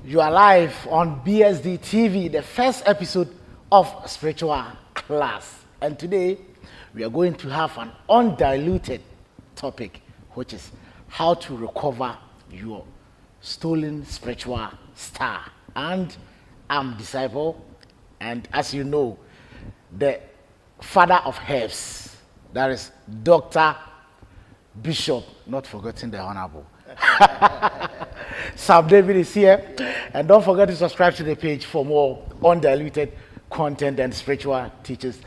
You are live on BSD TV, the first episode of Spiritual Class. And today, we are going to have an undiluted topic, which is how to recover your stolen spiritual star. And I'm Disciple, and as you know, the father of herbs, that is Dr. Bishop, not forgetting the Honorable. Saam David is here, and don't forget to subscribe to the page for more undiluted content and spiritual teachers.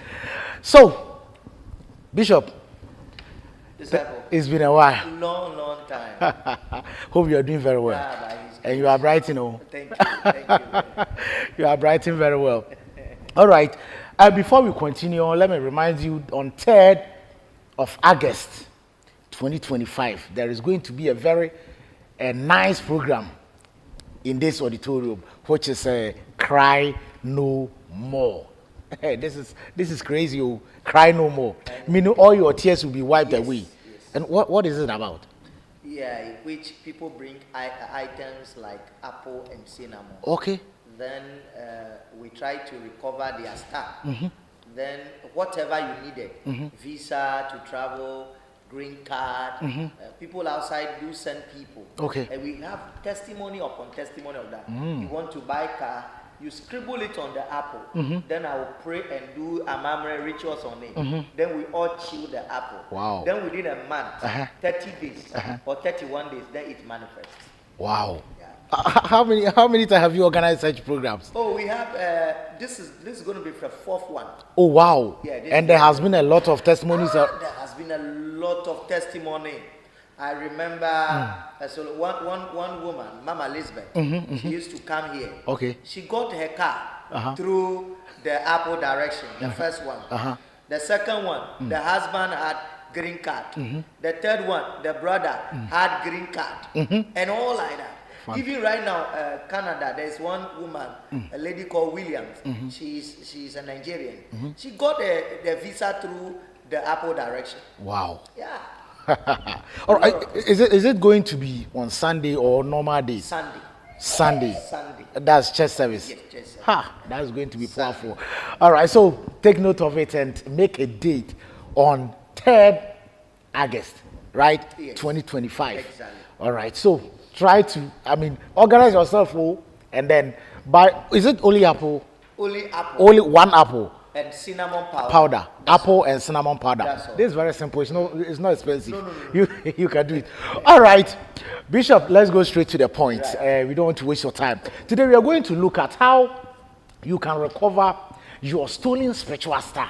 So, Bishop, it's been a while. Long time. Hope you are doing very well. And you are brighting, Thank you. You are brighting very well. All right. Before we continue, let me remind you on 3rd of August 2025, there is going to be a very nice program in this auditorium, which is Cry No More. This is crazy. Oh. Cry no more. Meaning all your tears will be wiped away. Yes. And what is it about? Yeah, which people bring items like apple and cinnamon. Okay. Then we try to recover their stuff. Mm-hmm. Then whatever you needed, visa to travel, green card, people outside do send people. Okay. And we have testimony upon testimony of that. You want to buy a car, you scribble it on the apple. Then I will pray and do amamre rituals on it. Then we all chew the apple. Wow. Then within a month, 30 days or 31 days, then it manifests. Wow. Yeah. How many times have you organized such programs? Oh, we have this is going to be the 4th one. Oh wow. Yeah, and there has been a lot of testimonies. There has been a lot of testimony. I remember so one woman, Mama Elizabeth, she used to come here. Okay. She got her car through the Apple direction, the first one. The second one, the husband had green card. The third one, the brother had green card. And all like that. Fun. Even right now, Canada, there's one woman, a lady called Williams. She's a Nigerian. She got the visa through the Apple direction. Wow. Yeah. All right. Is it going to be on Sunday or normal days? Sunday. That's church service. Yes, church service. That's going to be powerful. All right. So take note of it and make a date on 3rd August, right? Yes. 2025. Exactly. All right. So try to, organize yourself, and then buy. Is it only apple? Only apple. Only one apple. And cinnamon powder. Apple and cinnamon powder. This is very simple. It's not expensive. No. You can do it. All right, Bishop. Let's go straight to the point. Right. We don't want to waste your time. Today we are going to look at how you can recover your stolen spiritual star.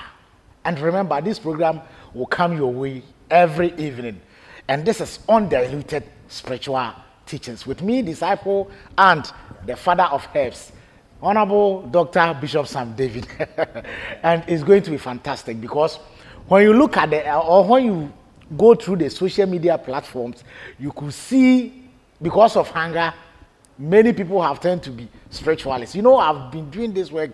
And remember, this program will come your way every evening, and this is undiluted spiritual teachings with me, Disciple, and the father of herbs, Honorable Dr. Bishop Saam David. And it's going to be fantastic because when you look at when you go through the social media platforms, you could see, because of hunger, many people have turned to be spiritualists. I've been doing this work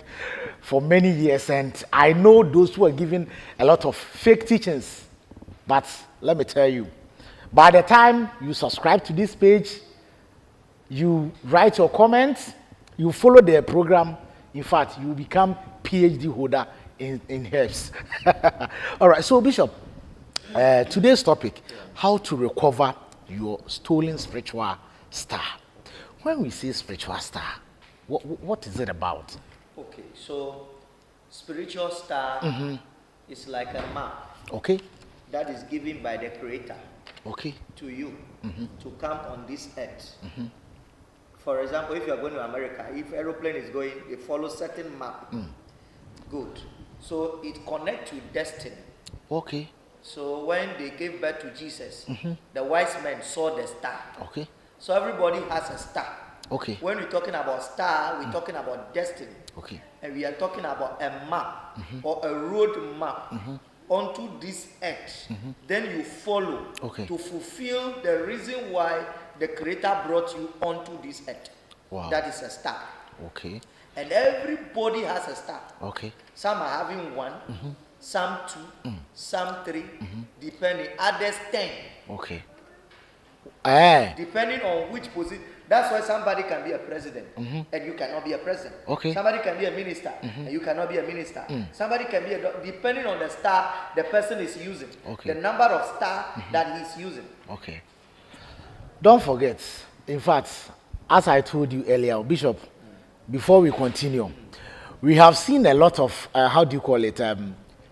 for many years, and I know those who are giving a lot of fake teachings. But let me tell you, by the time you subscribe to this page, you write your comments, you follow the program, in fact, you become PhD holder in herbs. All right, so Bishop, today's topic, how to recover your stolen spiritual star. When we say spiritual star, what is it about? Okay, so spiritual star is like a map. Okay. That is given by the Creator. Okay. To you to come on this earth. For example, if you are going to America, if aeroplane is going, they follow certain map. Good. So it connects to destiny. Okay. So when they gave birth to Jesus, the wise men saw the star. Okay. So everybody has a star. Okay. When we're talking about star, we're talking about destiny. Okay. And we are talking about a map or a road map onto this earth. Then you follow to fulfill the reason why the Creator brought you onto this earth. Wow. That is a star. Okay. And everybody has a star. Okay. Some are having one, some two, some three, depending. Others 10. Okay. Depending on which position. That's why somebody can be a president and you cannot be a president. Okay. Somebody can be a minister and you cannot be a minister. Somebody can be depending on the star the person is using. Okay. The number of star that he's using. Okay. Don't forget, in fact, as I told you earlier, Bishop, before we continue, we have seen a lot of, how do you call it,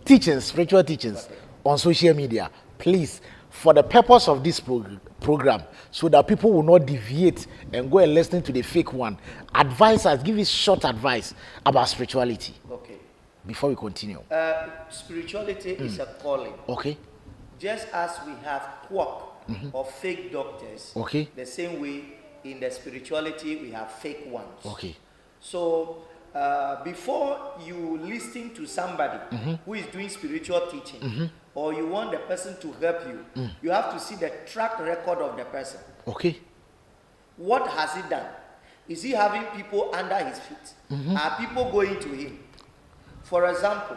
teachings, spiritual teachings on social media. Please, for the purpose of this program, so that people will not deviate and go and listen to the fake one, advise us, give us short advice about spirituality. Okay. Before we continue. Spirituality is a calling. Okay. Just as we have quack or fake doctors, okay, the same way in the spirituality we have fake ones. Okay. So before you listen to somebody who is doing spiritual teaching, or you want the person to help you, you have to see the track record of the person. Okay. What has he done? Is he having people under his feet? Are people going to him? For example,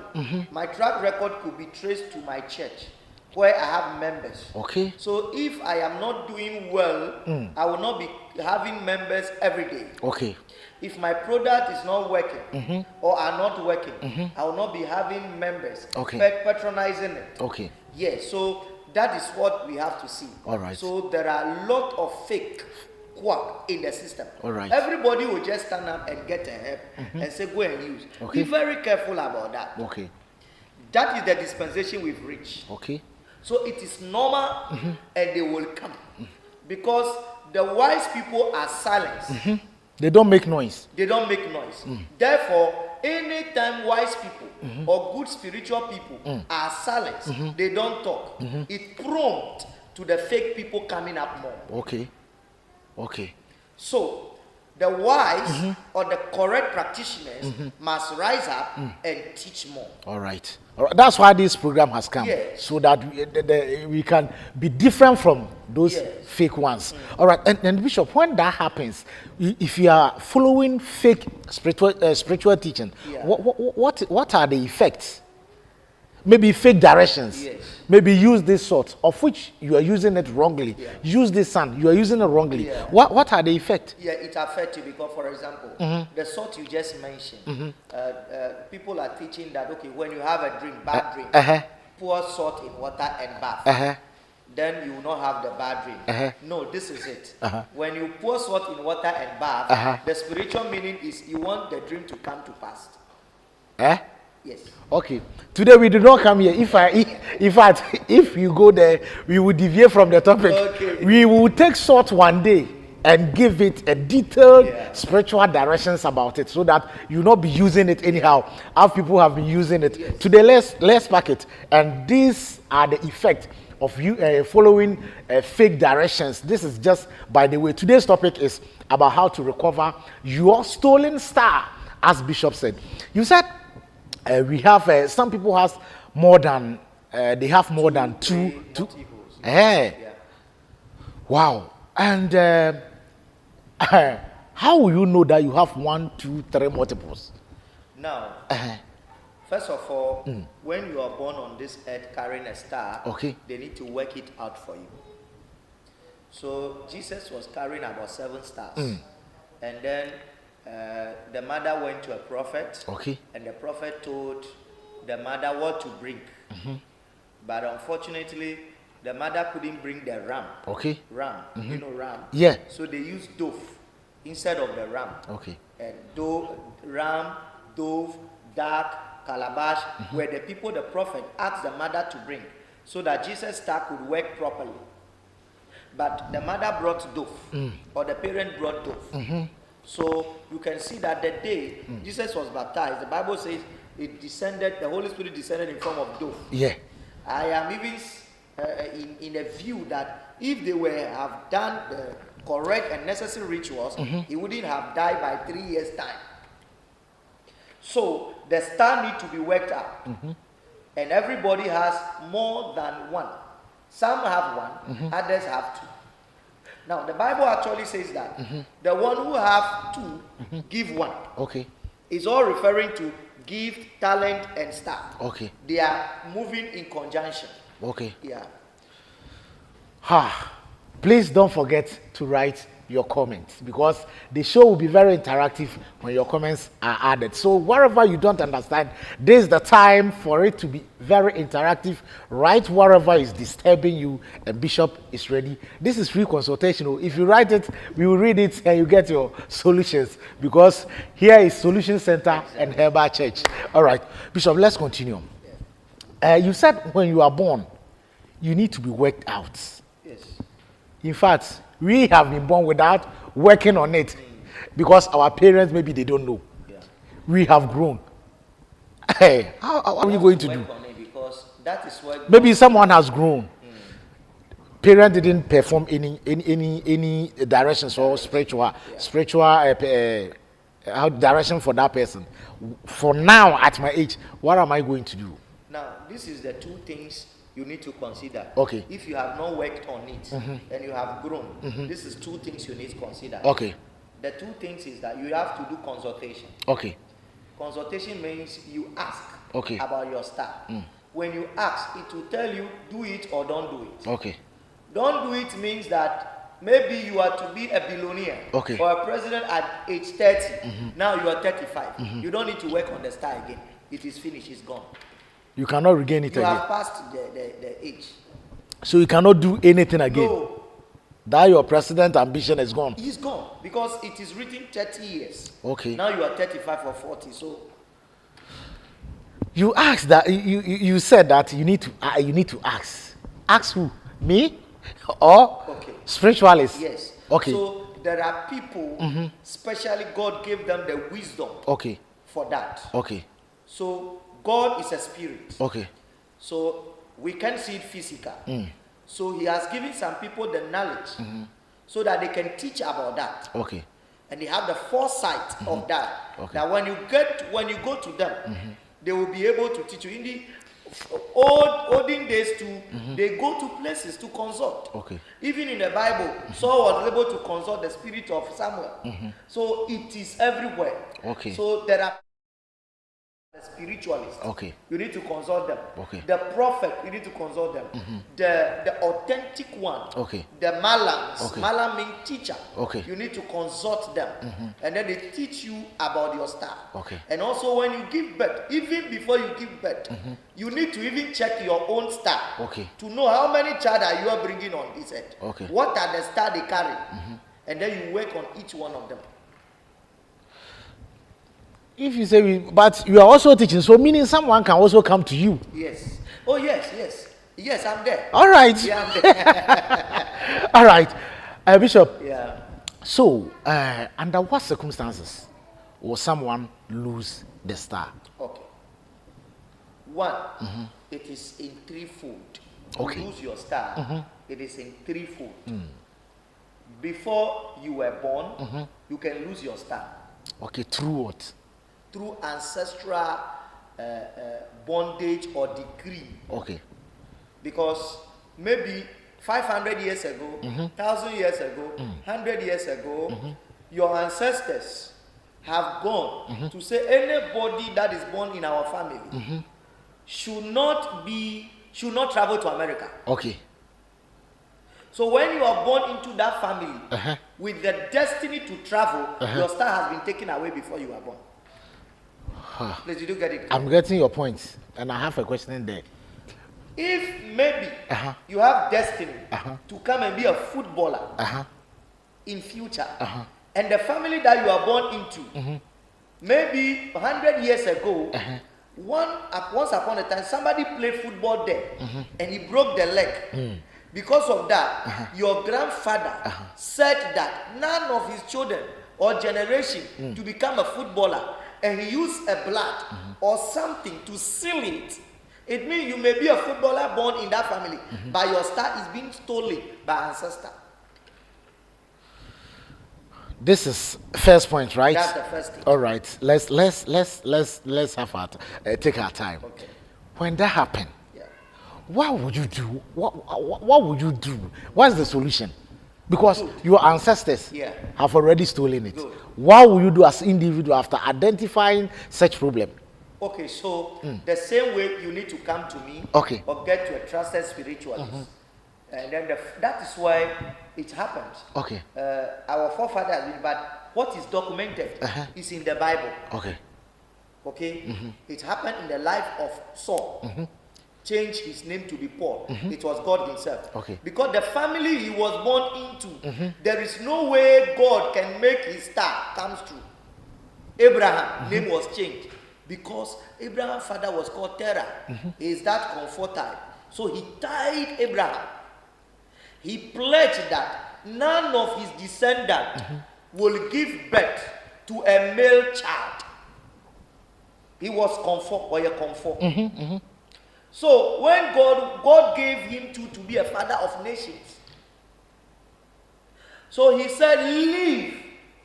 my track record could be traced to my church, where I have members. Okay. So if I am not doing well, I will not be having members every day. Okay. If my product is not working or are not working, I will not be having members patronizing it. Okay. Yes, so that is what we have to see. All right. So there are a lot of fake quack in the system. All right. Everybody will just stand up and get a help and say go and use. Okay. Be very careful about that. Okay. That is the dispensation we've reached. Okay. So it is normal and they will come. Because the wise people are silenced. They don't make noise. They don't make noise. Therefore, anytime wise people or good spiritual people are silenced, they don't talk. It prompts to the fake people coming up more. Okay. Okay. So, the wise or the correct practitioners must rise up and teach more. All right. All right. That's why this program has come. Yes. So that we can be different from those fake ones. All right. And Bishop, when that happens, if you are following fake spiritual teaching, what are the effects? Maybe fake directions. Yes. Maybe use this sort of which you are using it wrongly. Use this sun, you are using it wrongly. What are the effects? Yeah, it affects you because, for example, the sort you just mentioned, people are teaching that, okay, when you have a dream, bad dream, pour salt in water and bath. Then you will not have the bad dream. No, this is it. When you pour salt in water and bath, the spiritual meaning is you want the dream to come to pass. Yes. Okay. Today we do not come here. If you go there, we will deviate from the topic. Okay. We will take salt one day and give it a detailed spiritual directions about it, so that you not be using it anyhow. How people have been using it. Yes. Today, let's pack it. And these are the effect of you following fake directions. This is just by the way. Today's topic is about how to recover your stolen star, as Bishop said. You said. We have some people have more than they have more than two. Wow. And how will you know that you have 1, 2, 3 multiples? Now, first of all, when you are born on this earth carrying a star, they need to work it out for you. So Jesus was carrying about 7 stars, and then the mother went to a prophet, and the prophet told the mother what to bring. But unfortunately, the mother couldn't bring the ram. Ram, you know ram? Yeah. So they used dove instead of the ram. And ram, dove, duck, calabash were the people the prophet asked the mother to bring so that Jesus' star could work properly. But the mother brought dove, or the parent brought dove. So you can see that the day Jesus was baptized, the Bible says it descended, the Holy Spirit descended in form of dove. Yeah. I am even in a view that if they were have done the correct and necessary rituals, he wouldn't have died by 3 years' time. So the star need to be worked out. And everybody has more than one. Some have one, others have 2. Now, the Bible actually says that the one who have 2, give 1. It's all referring to gift, talent, and star. They are moving in conjunction. Yeah. Please don't forget to write your comments, because the show will be very interactive when your comments are added. So wherever you don't understand, this is the time for it to be very interactive. Write wherever is disturbing you, and Bishop is ready. This is free consultation. If you write it, we will read it and you get your solutions, because here is Solution Center and Herbal Church. All right, Bishop, let's continue. You said when you are born, you need to be worked out. Yes. In fact, we have been born without working on it, because our parents, maybe they don't know. Yeah. We have grown. Hey, how are you going to do? On it, because that is what Maybe someone has grown. Parent didn't perform any directions or spiritual direction for that person. For now, at my age, what am I going to do? Now, this is the two things you need to consider. Okay. If you have not worked on it and you have grown, this is two things you need to consider. Okay. The two things is that you have to do consultation. Okay. Consultation means you ask Okay. about your star. When you ask, it will tell you do it or don't do it. Okay. Don't do it means that maybe you are to be a billionaire or a president at age 30. Now you are 35. You don't need to work on the star again. It is finished. It's gone. You cannot regain it You again. have passed the age. So you cannot do anything again. No. That your president ambition is gone. It's gone because it is written 30 years. Okay. Now you are 35 or 40. So you asked that you said that you need to ask. Ask who? Me? Or spiritualists? Yes. Okay. So there are people, especially God gave them the wisdom for that. Okay. So God is a spirit. Okay. So we can see it physical. So he has given some people the knowledge so that they can teach about that. Okay. And they have the foresight of that. Okay. That when you go to them, they will be able to teach you. In the olden days too, they go to places to consult. Okay. Even in the Bible, Saul was able to consult the spirit of Samuel. So it is everywhere. Okay. So there are the spiritualists. Okay. You need to consult them. Okay. The prophet, you need to consult them. The authentic one. Okay. The malams. Okay. Malam means teacher. Okay. You need to consult them. And then they teach you about your star. Okay. And also when you give birth, even before you give birth, you need to even check your own star. Okay. To know how many child are you bringing on this earth. Okay. What are the star they carry. And then you work on each one of them. If you say, but you are also teaching, so meaning someone can also come to you. Yes. Oh, yes, yes. Yes, I'm there. All right. Yeah, I'm there. All right. Bishop. Yeah. So, under what circumstances will someone lose the star? Okay. One, it is in threefold. Okay. You lose your star. It is in threefold. Before you were born, you can lose your star. Okay, through what? Through ancestral bondage or decree. Okay. Because maybe 500 years ago, 1,000 years ago, 100 years ago, your ancestors have gone to say anybody that is born in our family should not travel to America. Okay. So when you are born into that family with the destiny to travel, your star has been taken away before you are born. Please, did you get it? I'm getting your points, and I have a question in there. If maybe you have destiny to come and be a footballer in future, and the family that you are born into, maybe 100 years ago, once upon a time, somebody played football there, and he broke the leg. Because of that, your grandfather said that none of his children or generation to become a footballer, and he used a blood or something to seal it. It means you may be a footballer born in that family, but your star is being stolen by ancestor. This is first point, right? That's the first thing. All right. Let's have take our time. Okay. When that happened, Yeah. what would you do? What would you do? What's the solution? Because your ancestors have already stolen it. Good. What will you do as individual after identifying such problem? Okay, so the same way you need to come to me Okay. or get to a trusted spiritualist. And then that is why it happened. Okay. Our forefathers, but what is documented is in the Bible. Okay. Okay? It happened in the life of Saul. Changed his name to be Paul. It was God himself. Okay. Because the family he was born into, there is no way God can make his star comes true. Abraham, name was changed because Abraham's father was called Terah. He is that comforter. So he tied Abraham. He pledged that none of his descendants will give birth to a male child. He was comfort or a comfort. So when God gave him to be a father of nations. So he said, leave.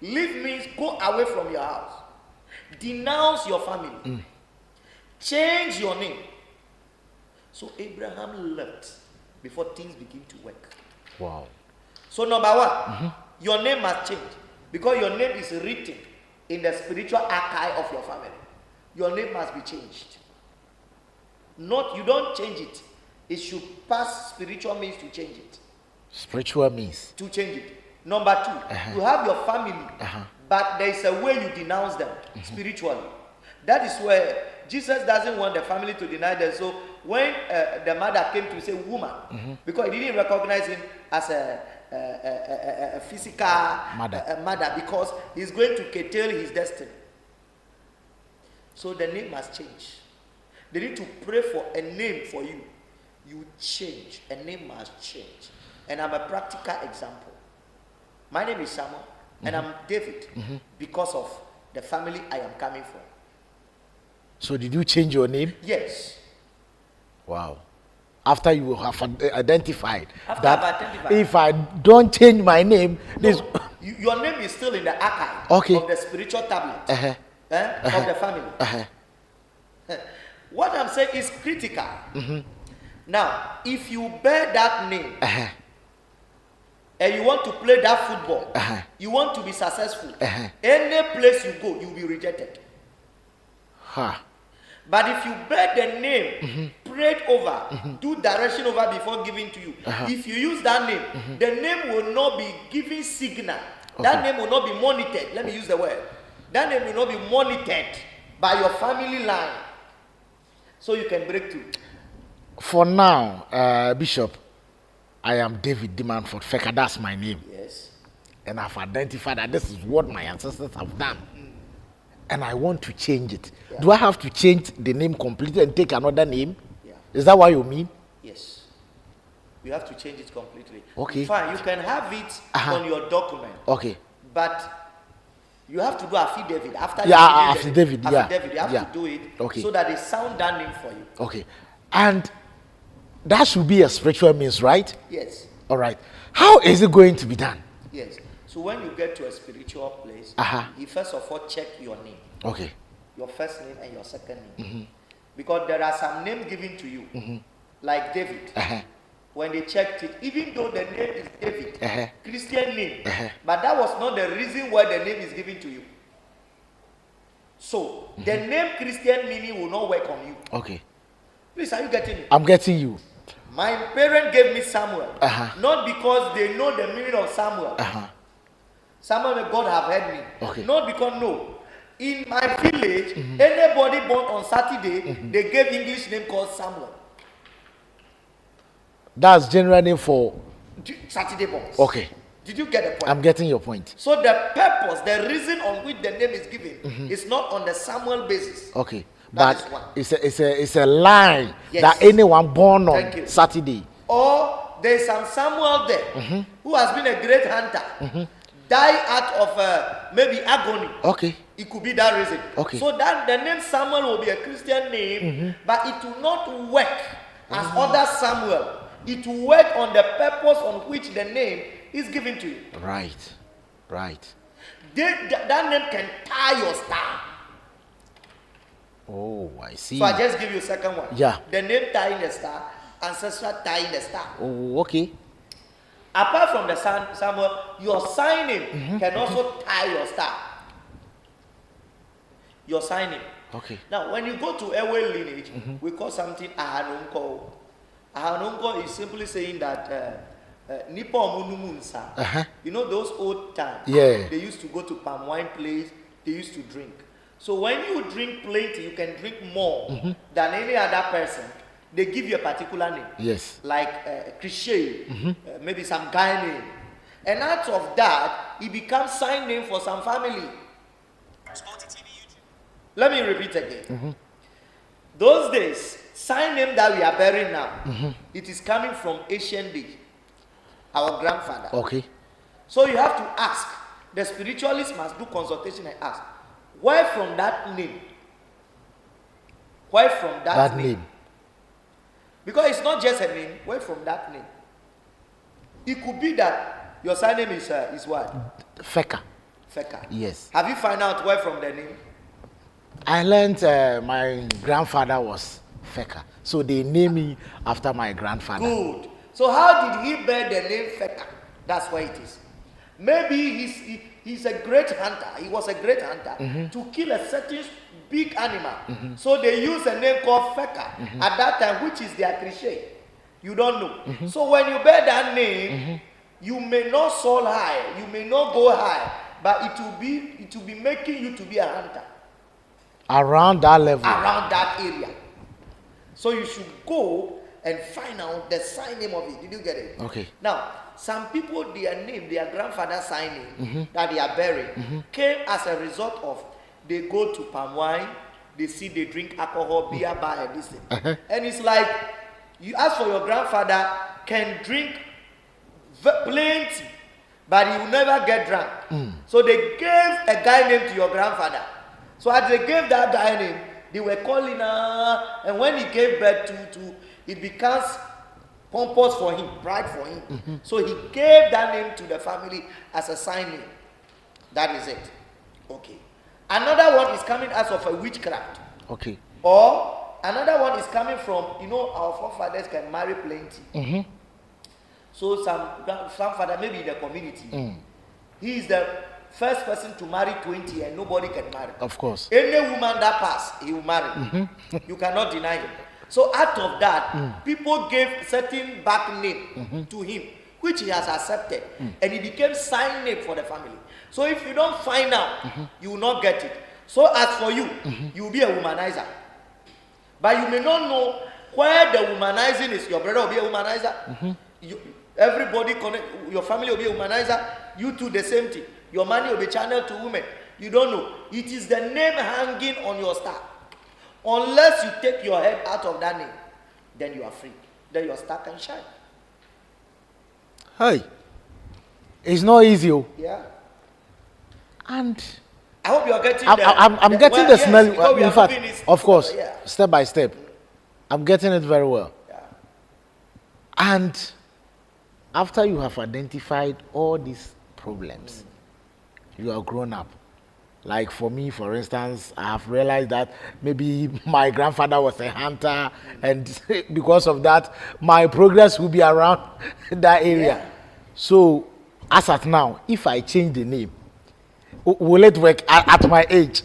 Leave means go away from your house. Denounce your family. Change your name. So Abraham left before things begin to work. Wow. So number one, your name must change because your name is written in the spiritual archive of your family. Your name must be changed. Not, you don't change it. It should pass spiritual means to change it. Spiritual means. To change it. Number two, you have your family, but there is a way you denounce them spiritually. That is where Jesus doesn't want the family to deny them. So when the mother came to say woman, because he didn't recognize him as a physical mother, because he's going to curtail his destiny. So the name must change. They need to pray for a name for you. You change. A name must change. And I'm a practical example. My name is Samuel, and I'm David because of the family I am coming from. So did you change your name? Yes. Wow. After you have identified After I've identified. If I don't change my name, this your name is still in the archive of the spiritual tablet of the family. What I'm saying is critical. Now, if you bear that name and you want to play that football, you want to be successful, any place you go, you'll be rejected. But if you bear the name, prayed over, do direction over before giving to you, if you use that name, the name will not be giving signal. That name will not be monitored. Let me use the word. That name will not be monitored by your family line. So you can break through. For now, Bishop, I am David Dimanford Feka. That's my name. Yes. And I've identified that this is what my ancestors have done. And I want to change it. Yeah. Do I have to change the name completely and take another name? Yeah. Is that what you mean? Yes. You have to change it completely. Okay. Fine, you can have it on your document. Okay. But you have to do affidavit after affidavit. You have to do it so that they sound that name for you. Okay. And that should be a spiritual means, right? Yes. All right. How is it going to be done? Yes. So when you get to a spiritual place, you first of all check your name. Okay. Your first name and your second name. Because there are some names given to you, like David. When they checked it, even though the name is David, Christian name, but that was not the reason why the name is given to you. So the name Christian meaning will not work on you. Okay. Please, are you getting it? I'm getting you. My parents gave me Samuel, not because they know the meaning of Samuel. Samuel, may God have heard me. Okay. Not because, no. In my village, anybody born on Saturday, they gave English name called Samuel. That's general name for Saturday borns. Okay. Did you get the point? I'm getting your point. So the purpose, the reason on which the name is given is not on the Samuel basis. Okay. That but it's a line that anyone born on Saturday. Or there's some Samuel there who has been a great hunter, die out of maybe agony. Okay. It could be that reason. Okay. So that the name Samuel will be a Christian name, but it will not work as other Samuel. It will work on the purpose on which the name is given to you. Right. Right. That name can tie your star. Oh, I see. So I just give you a second one. Yeah. The name tying the star, ancestral tying the star. Oh, okay. Apart from the Samuel, your signing can also tie your star. Your signing. Okay. Now, when you go to Ewe lineage, we call something Ahanunko. Ahanunko is simply saying that Nipa Omunumunsa. You know those old times? Yeah. They used to go to palm wine place, they used to drink. So when you drink plenty, you can drink more than any other person. They give you a particular name. Yes. Like Krishay, maybe some guy name. And out of that, it becomes sign name for some family. Let me repeat again. Those days, sign name that we are bearing now, it is coming from ancient days. Our grandfather. Okay. So you have to ask. The spiritualist must do consultation and ask, where from that name? Where from that name? Because it's not just a name. Where from that name? It could be that your surname is what? Feka. Feka. Yes. Have you found out where from the name? I learned my grandfather was Feka. So they named me after my grandfather. Good. So how did he bear the name Feka? That's why it is. Maybe he's a great hunter. He was a great hunter to kill a certain big animal. So they use a name called Feka at that time, which is their cliche. You don't know. So when you bear that name, you may not soar high, you may not go high, but it will be making you to be a hunter. Around that level. Around that area. So you should go and find out the sign name of it. Did you get it? Okay. Now, some people, their name, their grandfather's sign name that they are bearing came as a result of they go to palm wine, they see they drink alcohol, beer, bar, and this thing. And it's like, you ask for your grandfather can drink plenty, but he will never get drunk. So they gave a guy name to your grandfather. So as they gave that guy name, they were calling and when he gave birth to it becomes pompous for him, pride for him. So he gave that name to the family as a sign name. That is it. Okay. Another one is coming out of a witchcraft. Okay. Or another one is coming from, our forefathers can marry plenty. So some father, maybe in the community, he is the first person to marry 20 and nobody can marry. Of course. Any woman that pass, he will marry. You cannot deny him. So out of that, people gave certain back name to him, which he has accepted. And it became sign name for the family. So if you don't find out, you will not get it. So as for you, you will be a womanizer. But you may not know where the womanizing is. Your brother will be a womanizer. Everybody connect, your family will be a womanizer. You too, the same thing. Your money will be channeled to women. You don't know. It is the name hanging on your star. Unless you take your head out of that name, then you are free. Then your star can shine. Hey, it's not easy. Yeah. And I hope you are getting I'm getting the smell. In fact, of course, yeah. Step by step. I'm getting it very well. Yeah. And after you have identified all these problems, you are grown up. Like for me, for instance, I have realized that maybe my grandfather was a hunter, and because of that, my progress will be around that area. Yeah. So, as at now, if I change the name, will it work at my age?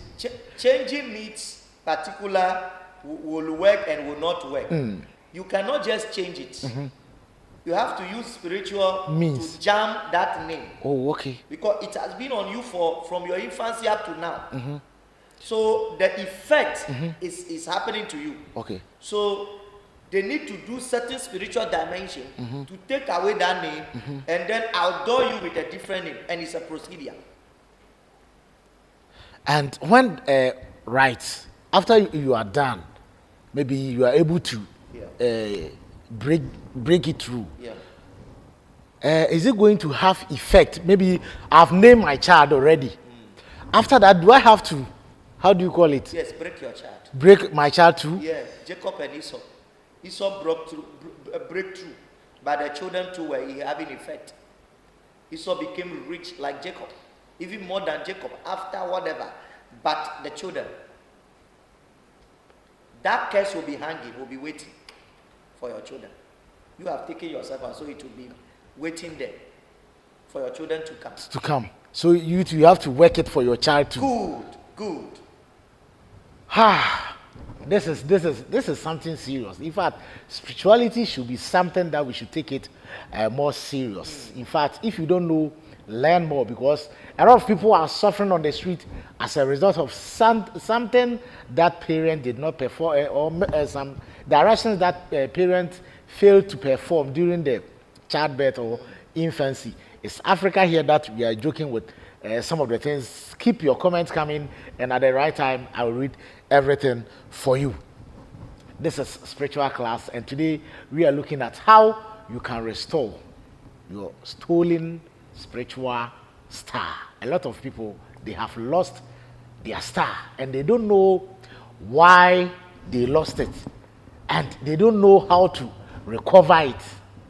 Changing needs particular will work and will not work. You cannot just change it. You have to use spiritual means to jam that name. Oh, okay. Because it has been on you from your infancy up to now. So the effect is happening to you. Okay. So they need to do certain spiritual dimension to take away that name and then outdoor you with a different name. And it's a procedure. And when, right, after you are done, maybe you are able to break it through. Yeah. Is it going to have effect? Maybe I've named my child already. After that, do I have to, how do you call it? Yes, break your child. Break my child too? Yeah, Jacob and Esau. Esau broke through, break through, but the children too were having effect. Esau became rich like Jacob, even more than Jacob after whatever. But the children, that curse will be hanging, will be waiting for your children. You have taken yourself and so it will be waiting there for your children to come. To come. So you have to work it for your child too. Good. this is something serious. In fact, spirituality should be something that we should take it more serious. In fact, if you don't know, learn more, because a lot of people are suffering on the street as a result of something that parent did not perform, or some directions that parent failed to perform during the childbirth or infancy. It's Africa here that we are joking with some of the things. Keep your comments coming, and at the right time, I will read everything for you. This is spiritual class, and today we are looking at how you can restore your stolen spiritual star. A lot of people, they have lost their star, and they don't know why they lost it, and they don't know how to recover it.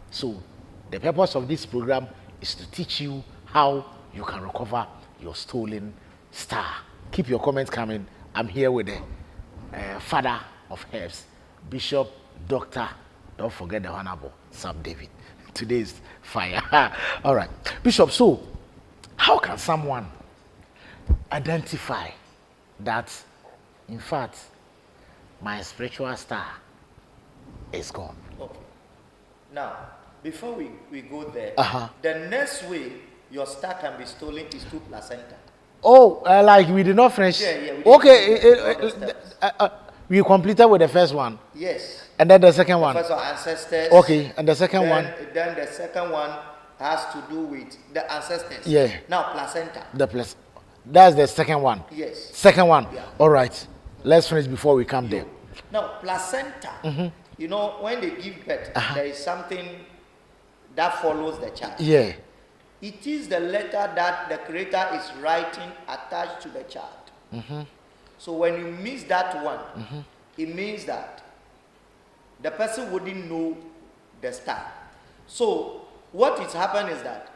So the purpose of this program is to teach you how you can recover your stolen star. Keep your comments coming. I'm here with the father of herbs, Bishop Doctor, don't forget the Honorable Saam David. Today's fire. All right, Bishop, so how can someone identify that, in fact, my spiritual star is gone? Okay. Now, before we go there, the next way your star can be stolen is through placenta. Oh, like we did not finish. Yeah. Okay, we completed with the first one. Yes. And then the second one. First one, ancestors. Okay, and the second one. Then the second one has to do with the ancestors. Yeah. Now placenta. That's the second one. Yes. Second one. Yeah. All right. Let's finish before we come there. Now placenta. You know, when they give birth, there is something that follows the child. Yeah. It is the letter that the Creator is writing attached to the child. So when you miss that one, it means that the person wouldn't know the star. So what is happening is that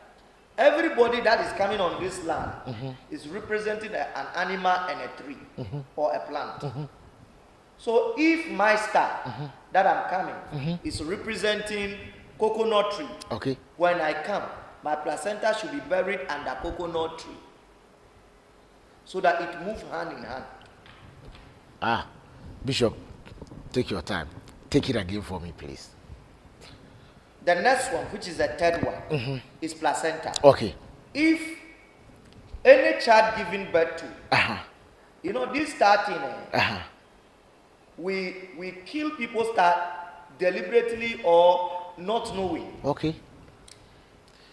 everybody that is coming on this land is representing an animal and a tree or a plant. So if my star that I'm coming is representing coconut tree, okay, when I come, my placenta should be buried under coconut tree so that it moves hand in hand. Bishop, take your time. Take it again for me, please. The next one, which is the third one, is placenta. Okay. If any child giving birth to, you know, this starting, we kill people start deliberately or not knowing. Okay.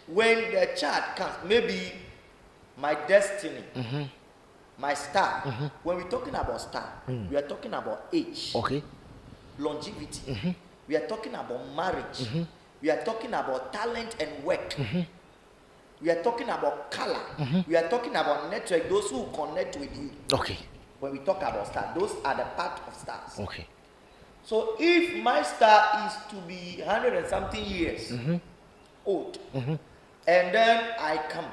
When the child comes, maybe my destiny, my star. When we're talking about star, we are talking about age, okay, longevity. We are talking about marriage. We are talking about talent and work. We are talking about color. We are talking about network, those who connect with you. Okay. When we talk about star, those are the part of stars. Okay. So if my star is to be 100 and something years old, and then I come,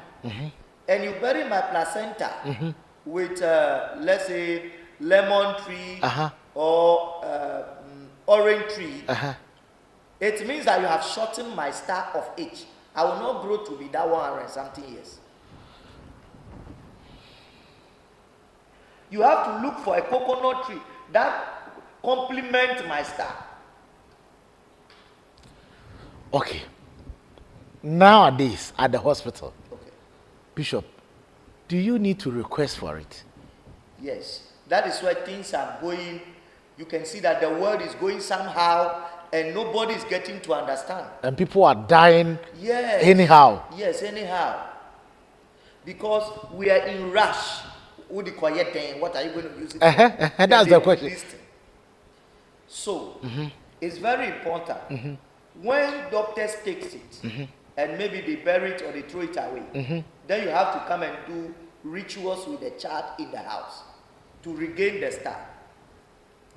and you bury my placenta with, let's say, lemon tree or orange tree, it means that you have shortened my star of age. I will not grow to be that 100 and something years. You have to look for a coconut tree that complements my star. Okay. Nowadays at the hospital, Bishop, do you need to request for it? Yes. That is where things are going. You can see that the world is going somehow and nobody is getting to understand. And people are dying anyhow. Yes, anyhow. Because we are in rush. What are you going to use it for? That's the question. So, it's very important. When doctors take it, and maybe they bury it or they throw it away, then you have to come and do rituals with the child in the house to regain the star.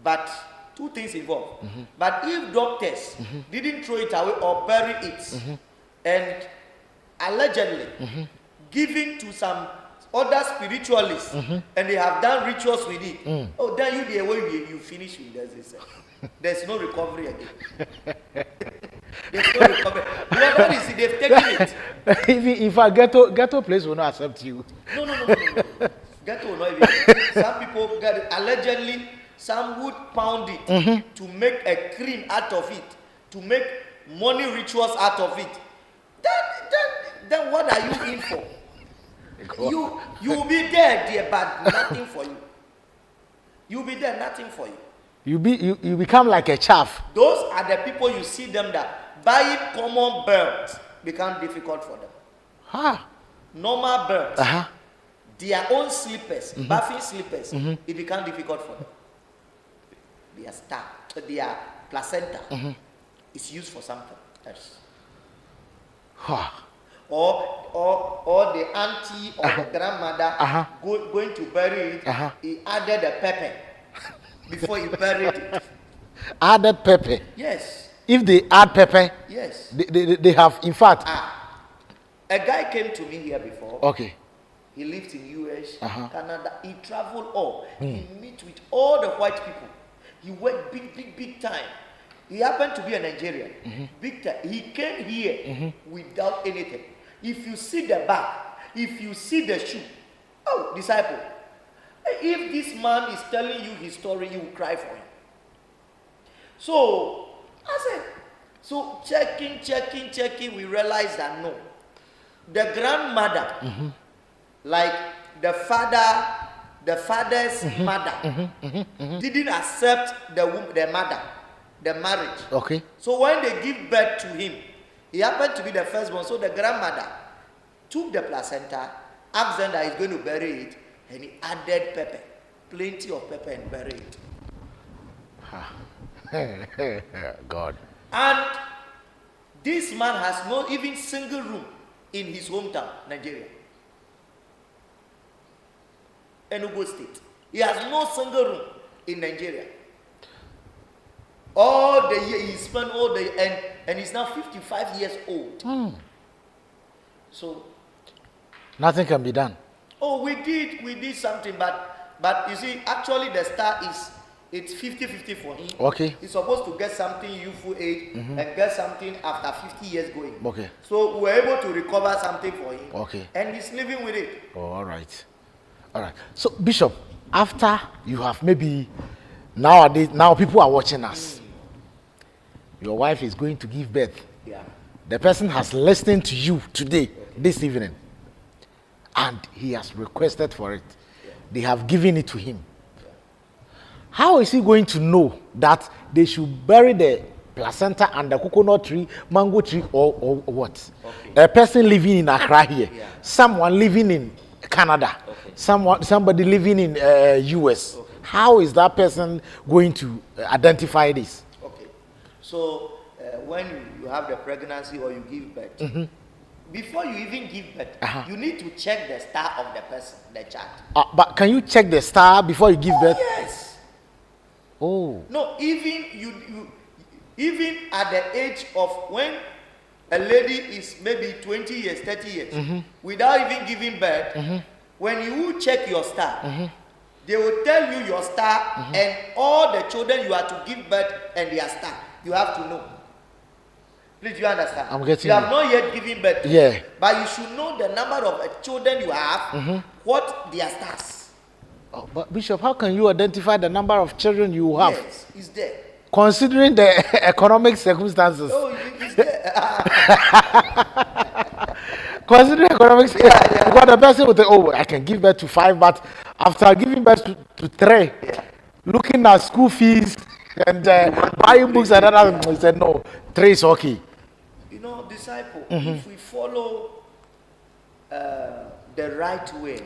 But two things involved. But if doctors didn't throw it away or bury it, and allegedly given to some other spiritualists, and they have done rituals with it, oh, then you the way you finish with this. There's no recovery again. There's no recovery. Whoever is, they've taken it. If a ghetto place will not accept you. No. Ghetto will not even. Some people get it. Allegedly, some would pound it to make a cream out of it, to make money rituals out of it. Then what are you in for? You will be there, dear, but nothing for you. You'll be there, nothing for you. You become like a chaff. Those are the people you see them that buying common birds become difficult for them. Normal birds, their own slippers, bathing slippers, it becomes difficult for them. Their placenta is used for something else. Or the auntie or the grandmother going to bury it, he added a pepper before he buried it. Added pepper? Yes. If they add pepper, yes, they have, in fact. A guy came to me here before. Okay. He lived in US, Canada. He traveled all. He meet with all the white people. He worked big time. He happened to be a Nigerian. Big time. He came here without anything. If you see the bag, if you see the shoe, oh, disciple, if this man is telling you his story, you will cry for him. So, I said, so checking, we realized that no. The grandmother, like the father's mother, didn't accept the marriage. Okay. So when they give birth to him, he happened to be the firstborn. So the grandmother took the placenta, asked them that he's going to bury it, and he added pepper, plenty of pepper, and buried it. God. And this man has no even single room in his hometown, Nigeria, Enugu State. He has no single room in Nigeria. All the year he spent all the and he's now 55 years old. So nothing can be done. Oh, we did something, but you see, actually the star it's 50-50 for him. Okay. He's supposed to get something youthful age and get something after 50 years going. Okay. So we were able to recover something for him. Okay. And he's living with it. Oh, all right. All right. So Bishop, after you have maybe nowadays, now people are watching us. Your wife is going to give birth. Yeah. The person has listened to you today, this evening, and he has requested for it. Yeah. They have given it to him. Yeah. How is he going to know that they should bury the placenta under coconut tree, mango tree, or what? Okay. A person living in Accra here, someone living in Canada, somebody living in US. Okay. How is that person going to identify this? So when you have the pregnancy or you give birth, before you even give birth, you need to check the star of the person, the child. But can you check the star before you give birth? Yes. Oh. No, even at the age of when a lady is maybe 20 years, 30 years, without even giving birth, when you check your star, they will tell you your star and all the children you are to give birth and their star. You have to know. Please, you understand? I'm getting you. You have not yet given birth. Yeah. But you should know the number of children you have, what their stars. Oh, but Bishop, how can you identify the number of children you have? Yes, it's there. Considering the economic circumstances. Oh, it's there. Considering economic circumstances, because the person will say, oh, I can give birth to 5, but after giving birth to 3, looking at school fees, and buying books and other, he said, no, 3 is okay. You know, disciple, if we follow the right way,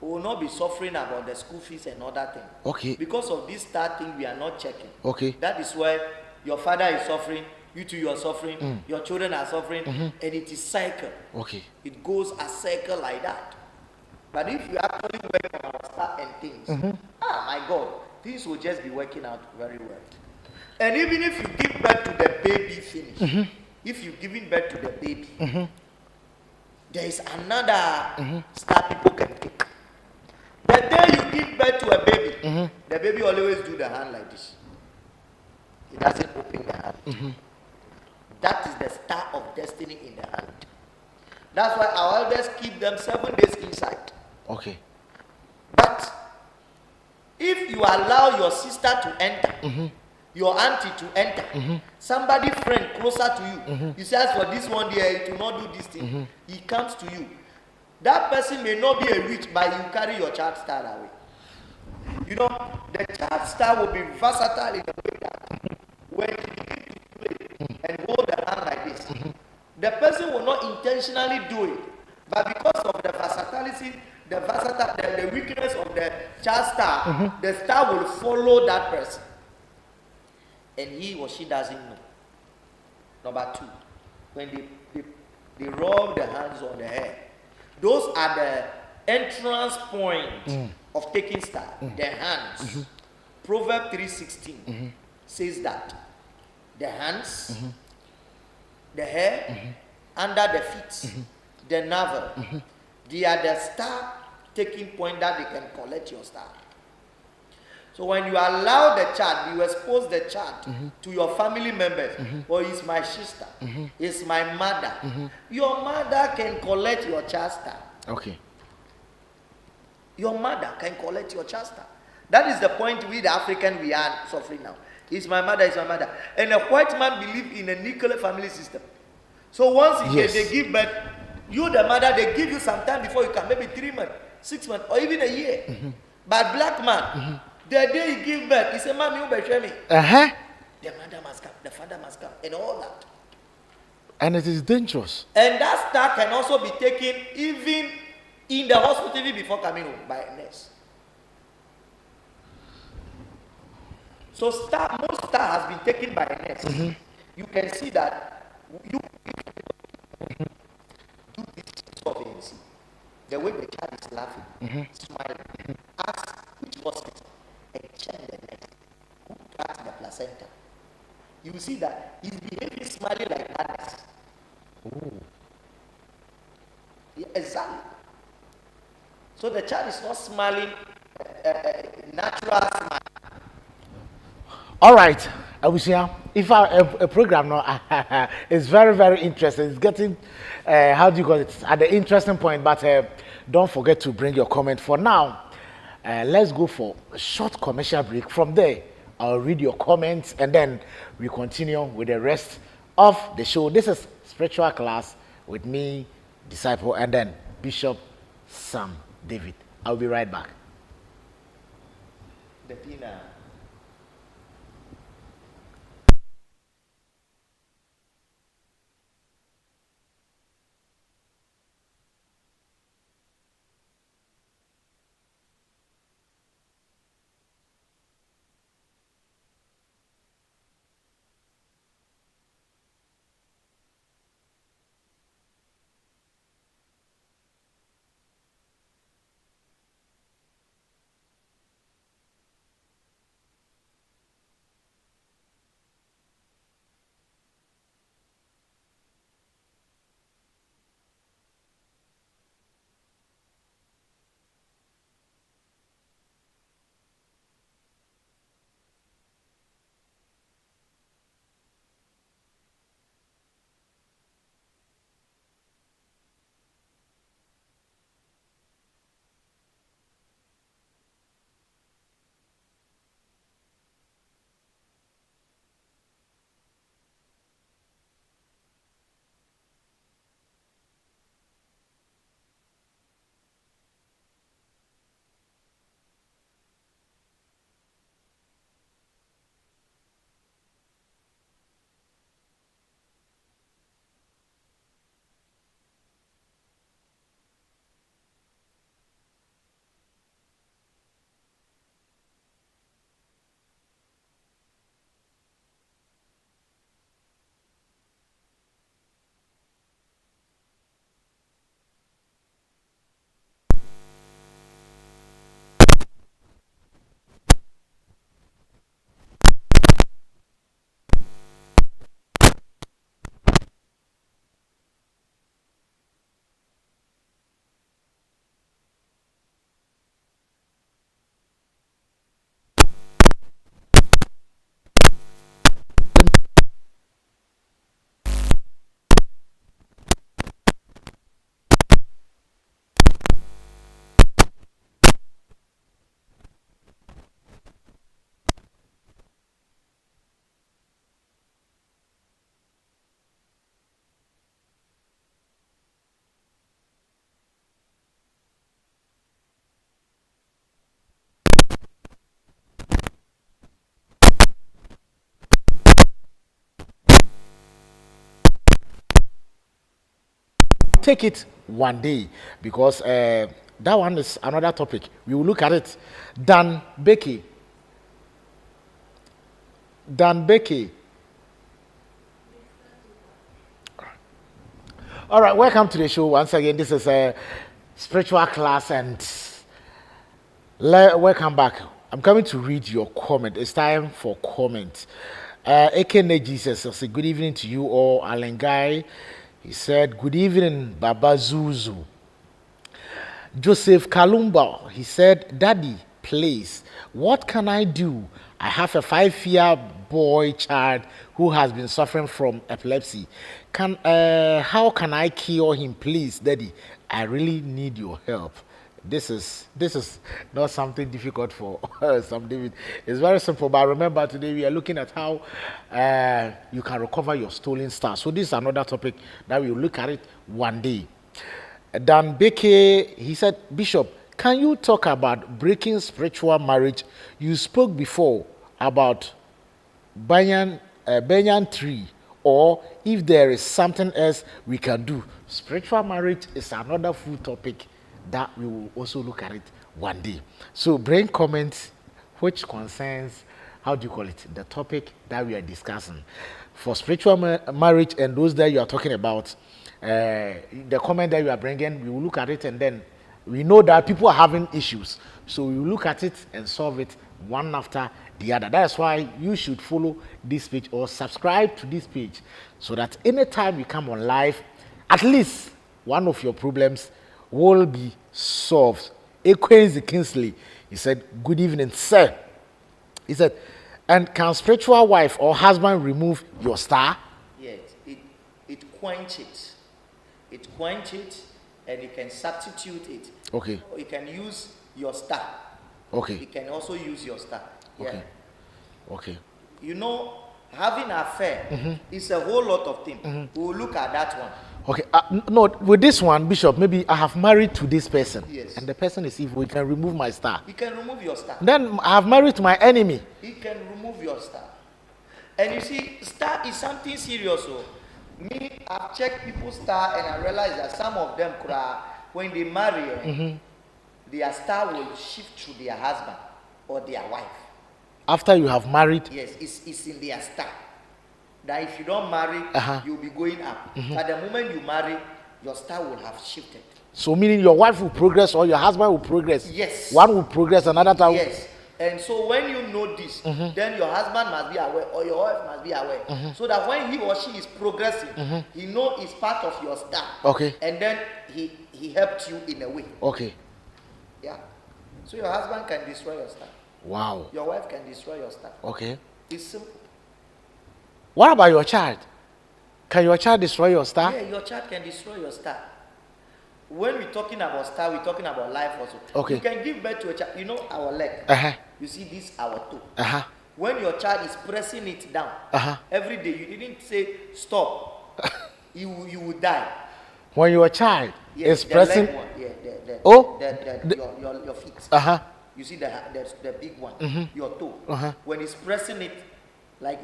we will not be suffering about the school fees and other things. Okay. Because of this thing we are not checking. Okay. That is why your father is suffering, you two you are suffering, your children are suffering, and it is cycle. Okay. It goes a cycle like that. But if you actually work on our start and things, my God, things will just be working out very well. And even if you give birth to the baby finish, if you're giving birth to the baby, there is another star people can pick. The day you give birth to a baby, the baby always do the hand like this. It doesn't open the hand. That is the star of destiny in the hand. That's why our elders keep them 7 days inside. Okay. But if you you allow your sister to enter, your auntie to enter, somebody friend closer to you, you say, as for this one there, it will not do this thing. He comes to you. That person may not be a witch, but you carry your child star away. You know, the child star will be versatile in a way that when you begin to play and hold the hand like this, the person will not intentionally do it, but because of the versatility, the weakness of the child star, the star will follow that person, and he or she doesn't know. Number two, when they rub the hands on the head, those are the entrance point of taking star. The hands. Proverbs 3:16 says that the hands, the hair, under the feet, the navel, they are the star taking point that they can collect your star. So when you allow the child, you expose the child to your family members, or it's my sister, it's my mother. Your mother can collect your child star. Okay. Your mother can collect your child star. That is the point we, the African, we are suffering now. It's my mother, it's my mother. And a white man believe in a nuclear family system. So once they give birth, you, the mother, they give you some time before you can, maybe 3 months, 6 months, or even a year. But black man, the day he give birth, he say, "Mommy, you better me." The mother must come, the father must come, and all that. And it is dangerous. And that star can also be taken even in the hospital before coming home by a nurse. So most star has been taken by a nurse. You can see that you do this sort of thing. The way the child is laughing, smiling. Ask which hospital and check the nurse who cut the placenta. You will see that he's behaving smiling like others. Yeah, exactly. So the child is not smiling natural smile. All right, Abusia, if a program now is very, very interesting. It's getting, how do you call it, at the interesting point, but don't forget to bring your comment. For now, let's go for a short commercial break. From there, I'll read your comments, and then we continue with the rest of the show. This is Spiritual Class with me, Disciple, and then Bishop Saam David. I'll be right back. The dinner. take it one day because that one is another topic. We will look at it. Dan Becky. All right, welcome to the show once again. This is a spiritual class, and welcome back. I'm coming to read your comment. It's time for comment. Ekene Jesus says, good evening to you all. Alan Guy, he said, good evening, Baba Zuzu. Joseph Kalumba, he said, Daddy, please, what can I do? I have a 5-year boy child who has been suffering from epilepsy. How can I cure him, please, Daddy? I really need your help. This is not something difficult for some David. It's very simple. But remember, today we are looking at how you can recover your stolen star. So this is another topic that we will look at it one day. Dan Beke, he said, Bishop, can you talk about breaking spiritual marriage? You spoke before about banyan tree, or if there is something else we can do. Spiritual marriage is another full topic that we will also look at it one day. So bring comments which concerns, how do you call it, the topic that we are discussing. For spiritual marriage and those that you are talking about, the comment that you are bringing, we will look at it, and then we know that people are having issues. So we will look at it and solve it one after the other. That's why you should follow this page or subscribe to this page so that anytime we come on live, at least one of your problems will be solved. Ekwenzi Kingsley, he said, good evening, sir. He said, and can spiritual wife or husband remove your star? Yes, it quenches it. It quenches it, and you can substitute it. Okay. Or you can use your star. Okay. You can also use your star. Okay. Yeah. Okay. You know, having an affair is a whole lot of things. We'll look at that one. Okay, no, with this one, Bishop, maybe I have married to this person. Yes. And the person is evil. He can remove my star. He can remove your star. Then I have married to my enemy. He can remove your star. And you see, star is something serious. So, me, I've checked people's star and I realized that some of them, when they marry, their star will shift to their husband or their wife. After you have married? Yes, it's in their star. That if you don't marry, you'll be going up. But the moment you marry, your star will have shifted. So meaning your wife will progress or your husband will progress? Yes. One will progress, another time. Yes. And so when you know this, then your husband must be aware or your wife must be aware. So that when he or she is progressing, he know it's part of your star. Okay. And then he helped you in a way. Okay. Yeah. So your husband can destroy your star. Wow. Your wife can destroy your star. Okay. It's simple. What about your child? Can your child destroy your star? Yeah, your child can destroy your star. When we're talking about star, we're talking about life also. Okay. You can give birth to a child. You know our leg. You see this our toe. When your child is pressing it down every day, you didn't say stop. you will die. When your child is the pressing. Leg one. Your feet. You see the big one. Your toe. When it's pressing it, like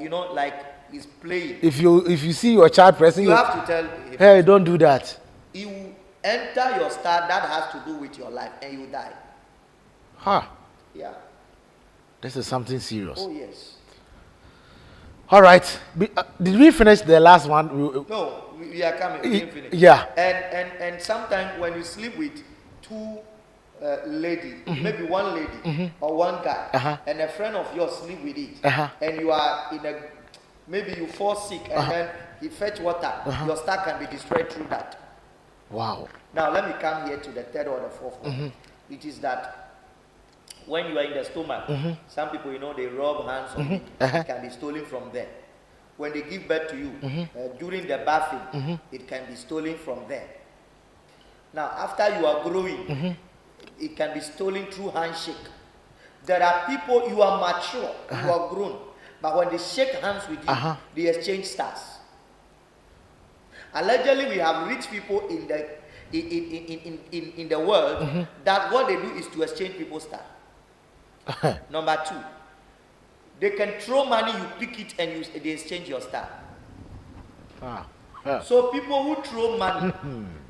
he's playing. If you see your child pressing, you have to tell him, hey, don't do that. He will enter your star. That has to do with your life, and you die. Yeah. This is something serious. Oh yes. All right. Did we finish the last one? No, we are coming. We didn't finish. Yeah. And sometimes when you sleep with two lady, maybe one lady or one guy, and a friend of yours sleep with it, and you are maybe you fall sick, and then he fetch water, your star can be destroyed through that. Wow. Now let me come here to the third or the fourth one. It is that when you are in the stomach, some people, they rub hands on it. It can be stolen from there. When they give birth to you, during the bathing, it can be stolen from there. Now, after you are growing, it can be stolen through handshake. There are people, you are mature, you are grown, but when they shake hands with you, they exchange stars. Allegedly, we have rich people in the world that what they do is to exchange people's stars. Number two, they can throw money, you pick it, and they exchange your star. So people who throw money,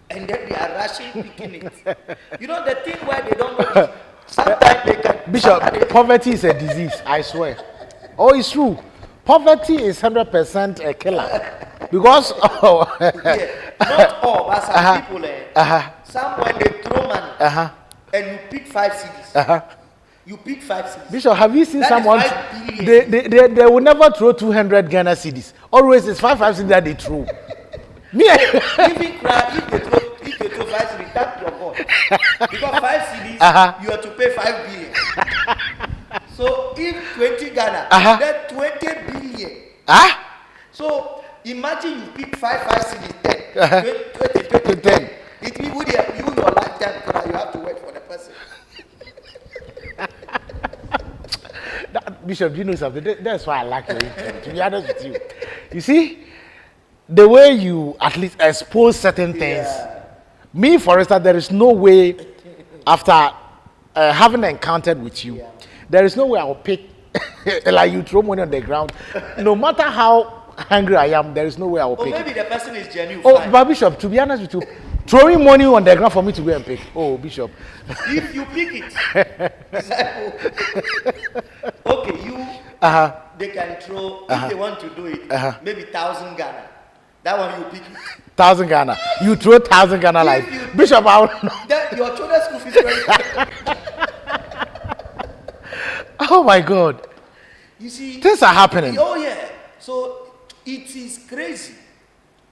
and then they are rushing picking it. You know the thing where they don't know. Sometimes they can. Bishop, poverty is a disease, I swear. Oh, it's true. Poverty is 100% a killer. Because Yeah, not all, but some people, some when they throw money and you pick 5 CDs. You pick 5 CDs. Bishop, have you seen That is someone? 5 billion. They will never throw 200 Ghana CDs. Always it's 5 CDs that they throw. Me, Even cry if they throw 5 CDs, thank your God. Because 5 CDs, you have to pay 5 billion. So if 20 Ghana, that's 20 billion. So imagine you pick 5 CDs, 10, 10. It will be you your lifetime because you have to wait for the person. Bishop, do you know something? That's why I like your interview, to be honest with you. You see, the way you at least expose certain things. Me, for instance, there is no way, after having encountered with you, there is no way I'll pick, like you throw money on the ground. No matter how hungry I am, there is no way I'll pick. Or maybe the person is genuine. Oh, but Bishop, to be honest with you, throwing money on the ground for me to go and pick. Oh, Bishop. If you pick it, okay, you, they can throw, if they want to do it, maybe 1,000 Ghana. That one you pick it. 1,000 Ghana. You throw 1,000 Ghana like Bishop. I don't know. That your children's school fees very. Oh my God. You see, things are happening. Oh yeah. So it is crazy.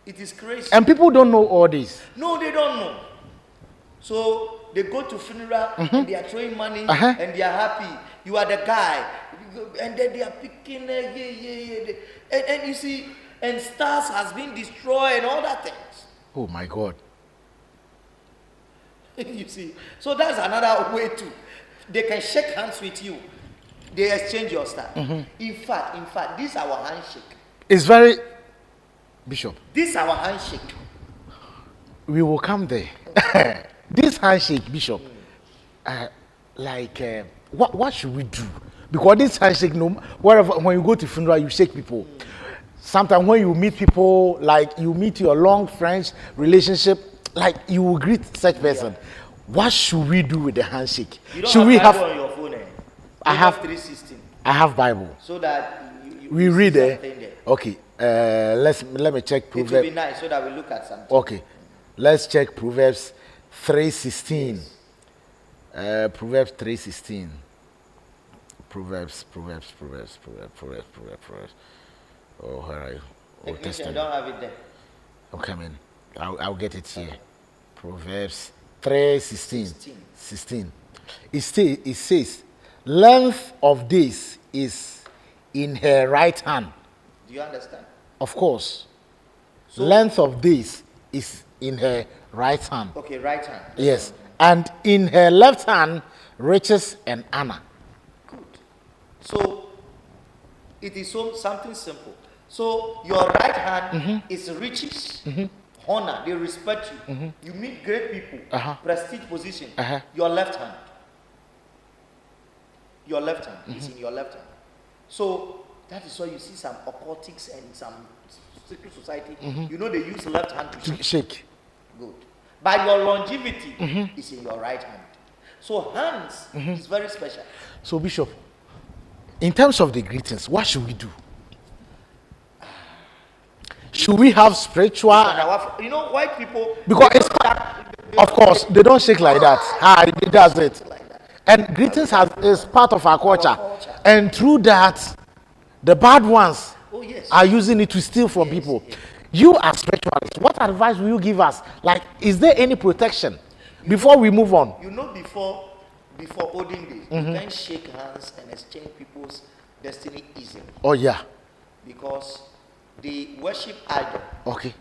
It is crazy. And people don't know all this. No, they don't know. So they go to funeral and they are throwing money and they are happy. You are the guy, and then they are picking. And you see, and stars has been destroyed and all that things. Oh my God. You see, so that's another way too. They can shake hands with you. They exchange your star. In fact, this is our handshake. It's very, Bishop. This is our handshake. We will come there. This handshake, Bishop. What should we do? Because this handshake, no, wherever when you go to funeral, you shake people. Sometimes when you meet people, like you meet your long friends relationship, like you will greet such person. What should we do with the handshake? You don't should have we Bible have? on your phone, I have 316. I have Bible. So that We read it. Okay. Let me check Proverbs. It will be nice so that we look at something. Okay. Let's check Proverbs 3:16. Proverbs 3:16. Proverbs. Oh, where are you? Old I Testament. don't have it there. I'm coming. I'll get it here. Proverbs 3:16. It says, length of days is in her right hand. Do you understand? Of course. So, length of days is in her right hand. Okay, right hand. Yes. And in her left hand, riches and honor. Good. So it is something simple. So your right hand is riches, honor, they respect you. You meet great people, prestige position. Your left hand. Your left hand is in your left hand. So that is why you see some occultics and some secret society. You know they use left hand to shake. Good. But your longevity is in your right hand. So hands is very special. So Bishop, in terms of the greetings, what should we do? Should we have spiritual? You know, white people. Because it's, of course, they don't shake like that. It does it. And greetings is part of our culture. And through that, the bad ones are using it to steal from people. Yes. You are spiritualist. What advice will you give us? Like, is there any protection before we move on? You know, before olden days, you can shake hands and exchange people's destiny easily. Oh yeah. Because they worship idol. Okay.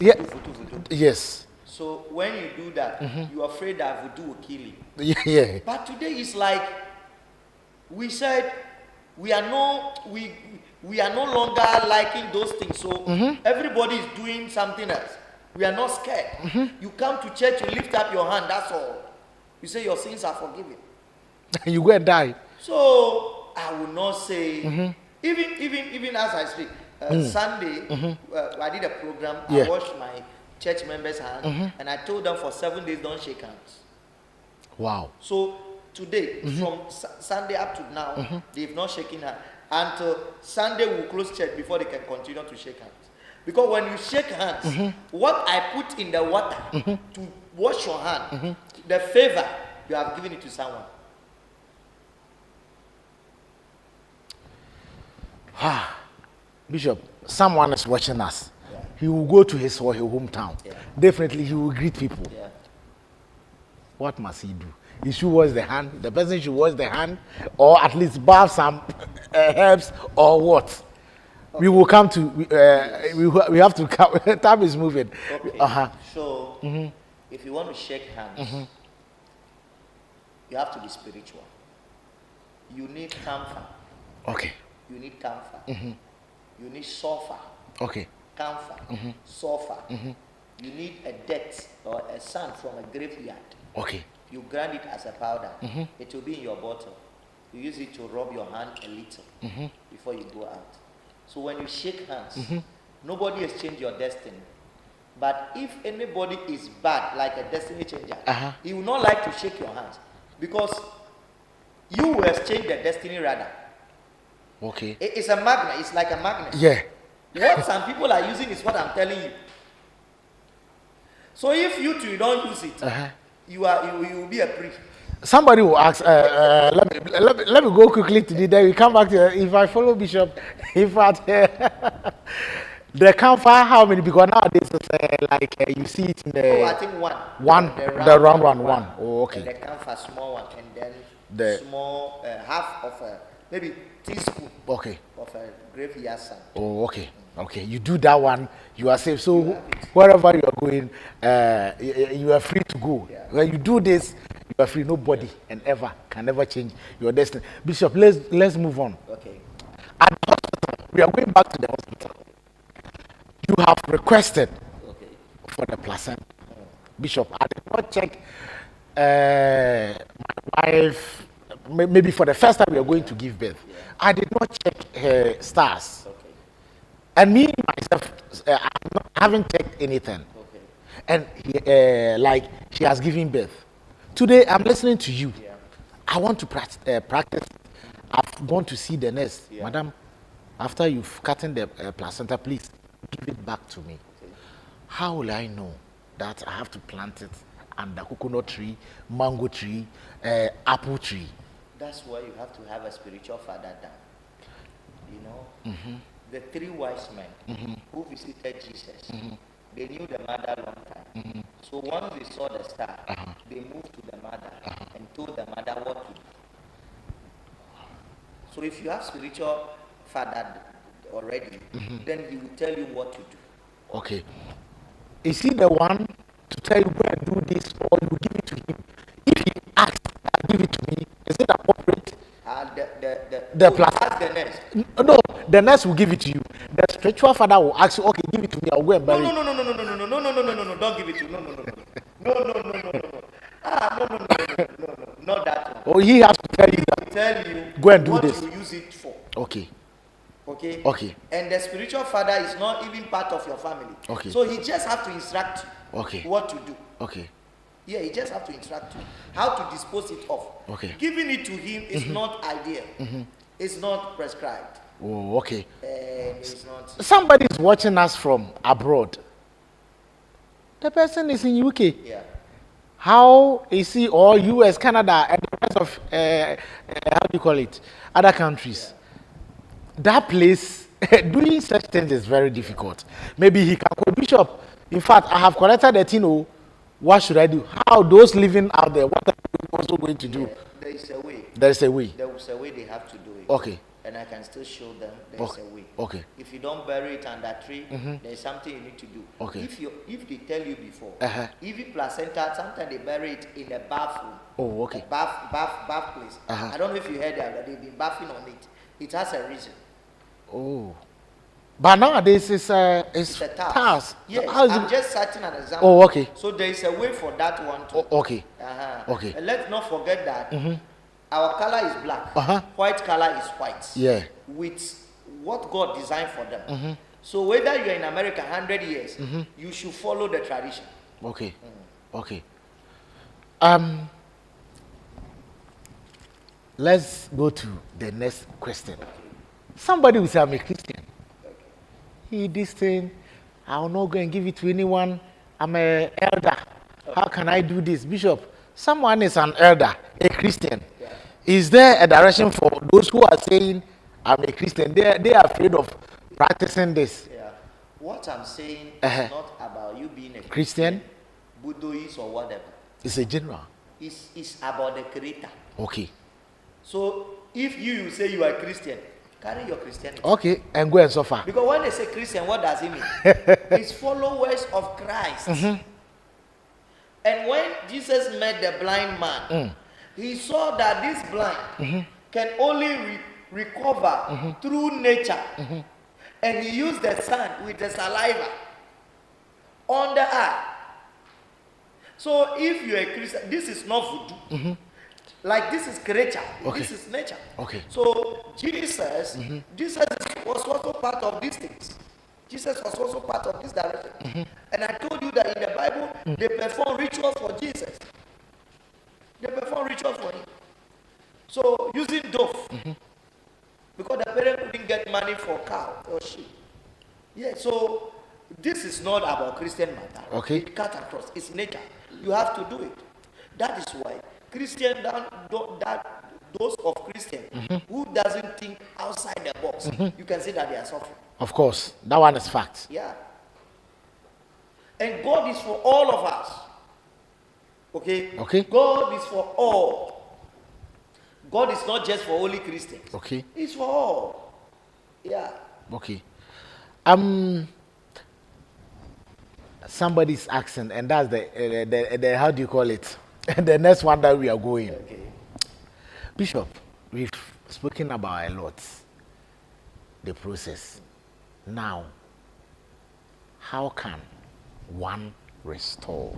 Yeah. Voodoo. Yes. So when you do that, you are afraid that voodoo will kill you. Yeah. But today it's like we said we are no longer liking those things. So everybody is doing something else. We are not scared. You come to church, you lift up your hand, that's all. You say your sins are forgiven. You go and die. So I will not say even as I speak. Sunday, I did a program. I washed church members' hand, and I told them for 7 days don't shake hands. Wow. So today, from Sunday up to now, they've not shaken hands. Until Sunday we'll close church before they can continue to shake hands. Because when you shake hands, what I put in the water to wash your hand, the favor, you have given it to someone. Bishop, someone is watching us. Yeah. He will go to his or her hometown. Yeah. Definitely he will greet people. Yeah. What must he do? He should wash the hand. The person should wash the hand, or at least bath some herbs, or what? Okay. We will come to. We have to come. Time is moving. Okay. So, if you want to shake hands, you have to be spiritual. You need comfort. Okay. You need comfort. You need sulfur. Okay. Comfort. Sulfur. You need a death or a sand from a graveyard. Okay. You grind it as a powder. It will be in your bottle. You use it to rub your hand a little before you go out. So when you shake hands, nobody has changed your destiny. But if anybody is bad, like a destiny changer, he will not like to shake your hands, because you will exchange the destiny rather. Okay. It's a magnet. It's like a magnet. Yeah. What some people are using is what I'm telling you. So if you two don't use it, you will be a priest. Somebody will ask. Let me go quickly to the day. We come back to if I follow Bishop. In fact, the camphor, how many? Because nowadays it's like you see it in the. I think one. One. The round one. Oh, okay. And the camphor small one, and then the small half of a maybe teaspoon. Okay. Of a graveyard sand. Oh, okay. Okay, you do that one, you are safe. So wherever you are going, you are free to go. Yeah. When you do this, you are free. Nobody and ever can ever change your destiny. Bishop, let's move on. Okay. At the hospital, we are going back to the hospital. You have requested for the placenta. Bishop, I did not check my wife. Maybe for the first time we are going to give birth. Yeah. I did not check her stars. And me, myself, I haven't checked anything. Okay. And like, she has given birth. Today, I'm listening to you. Yeah. I want to practice. I've gone to see the nurse. Yeah. Madam, after you've cut in the placenta, please give it back to me. Okay. How will I know that I have to plant it under coconut tree, mango tree, apple tree? That's why you have to have a spiritual father down. You know? The 3 wise men who visited Jesus, they knew the mother long time. So once they saw the star, they moved to the mother and told the mother what to do. So if you have spiritual father already, then he will tell you what to do. Okay. Is he the one to tell you go and do this, or you give it to him? If he asks, give it to me, is it appropriate? The nurse. No, the nurse will give it to you. The spiritual father will ask you, okay, give it to me, I'll go and bury it. No, don't give it to you. No. Not that one. Oh, he has to tell you that. Tell you go and do what this. You use it for. Okay. And the spiritual father is not even part of your family. Okay. So he just have to instruct you what to do. Okay. Yeah, he just have to instruct you how to dispose it off. Okay. Giving it to him is not ideal. It's not prescribed. Oh, okay. It's not. Somebody is watching us from abroad. The person is in UK. Yeah. How is he, or US, Canada, and the rest of how do you call it, other countries? Yeah. That place, doing such things is very difficult. Maybe he can call Bishop. In fact, I have collected the thing. What should I do? How those living out there, what are you also going to do? Yeah, there is a way. There is a way. There is a way they have to do it. Okay. And I can still show them there is a way. Okay. If you don't bury it under tree, there is something you need to do. Okay. If they tell you before, even placenta, sometimes they bury it in the bathroom. Oh, okay. Bath place. I don't know if you heard that, but they've been bathing on it. It has a reason. Oh. But nowadays it's a task. Yes, I'm just citing an example. Oh, okay. So there is a way for that one too. Oh, okay. Okay. And let's not forget that our color is black. White color is white. Yeah. With what God designed for them. So whether you're in America 100 years, you should follow the tradition. Okay. Okay. Let's go to the next question. Somebody will say, I'm a Christian. He this thing, I will not go and give it to anyone. I'm an elder. How can I do this? Bishop, someone is an elder, a Christian. Yeah. Is there a direction for those who are saying, I'm a Christian? They are afraid of practicing this. Yeah. What I'm saying is not about you being a Christian, Buddhist or whatever. it's a general. It's about the Creator. Okay. So if you say you are a Christian, carry your Christianity. Okay, and go and suffer. Because when they say Christian, what does it mean? It's followers of Christ. And when Jesus met the blind man, he saw that this blind can only recover through nature. And he used the sand with the saliva on the eye. So if you're a Christian, this is not voodoo. Like this is creature. Okay. This is nature. Okay. So Jesus was also part of these things. Jesus was also part of this direction. And I told you that in the Bible, they perform rituals for Jesus. They perform rituals for him. So using dove. Because the parent couldn't get money for cow or sheep. Yeah, so this is not about Christian matter. Okay. It cut across. It's nature. You have to do it. That is why Christian those of Christian who doesn't think outside the box, you can see that they are suffering. Of course, that one is fact. Yeah. And God is for all of us. Okay? Okay. God is for all. God is not just for only Christians. Okay. It's for all. Yeah. Okay. Somebody's asking, and that's the how do you call it? The next one that we are going. Okay. Bishop, we've spoken about a lot. The process. Now, how can one restore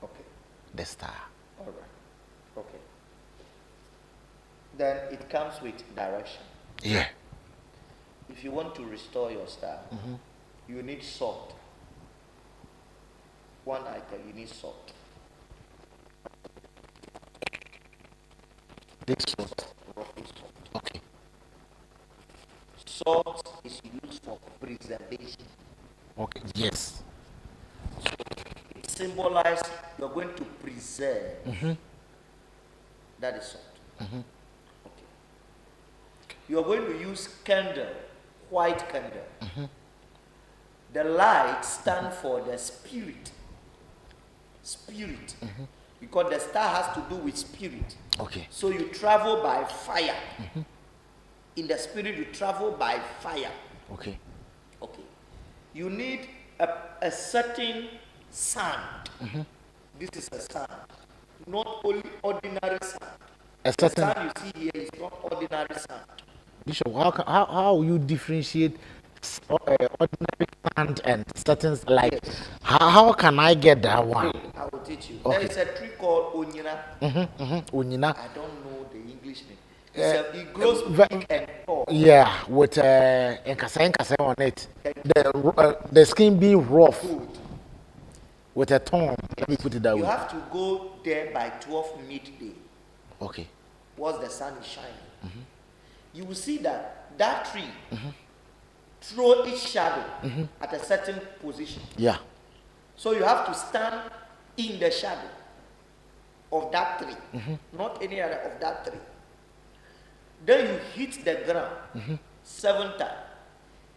Okay. the star? All right. Okay. Then it comes with direction. Yeah. If you want to restore your star, you need salt. One item, you need salt. This salt. Rocky salt. Okay. Salt is used for preservation. Okay. Yes. It symbolizes you're going to preserve. That is salt. Okay. You are going to use candle, white candle. The light stands for the spirit. Spirit. Because the star has to do with spirit. Okay. So you travel by fire. In the spirit, you travel by fire. Okay. Okay. You need a certain sand. This is a sand. Not only ordinary sand. A The certain sand you see here is not ordinary sand. Bishop, how will you differentiate ordinary sand and certain like how can I get that one? I will teach you. Okay. There is a tree called onyina. Unyina. I don't know the English name. It grows big and tall. Yeah, with enkasa on it. The skin being rough Good. with a thorn. Let me put it that You way. have to go there by 12 midday. Okay. Once the sun is shining. You will see that tree throw its shadow at a certain position. Yeah. So you have to stand in the shadow of that tree, not any other of that tree. Then you hit the ground 7 times.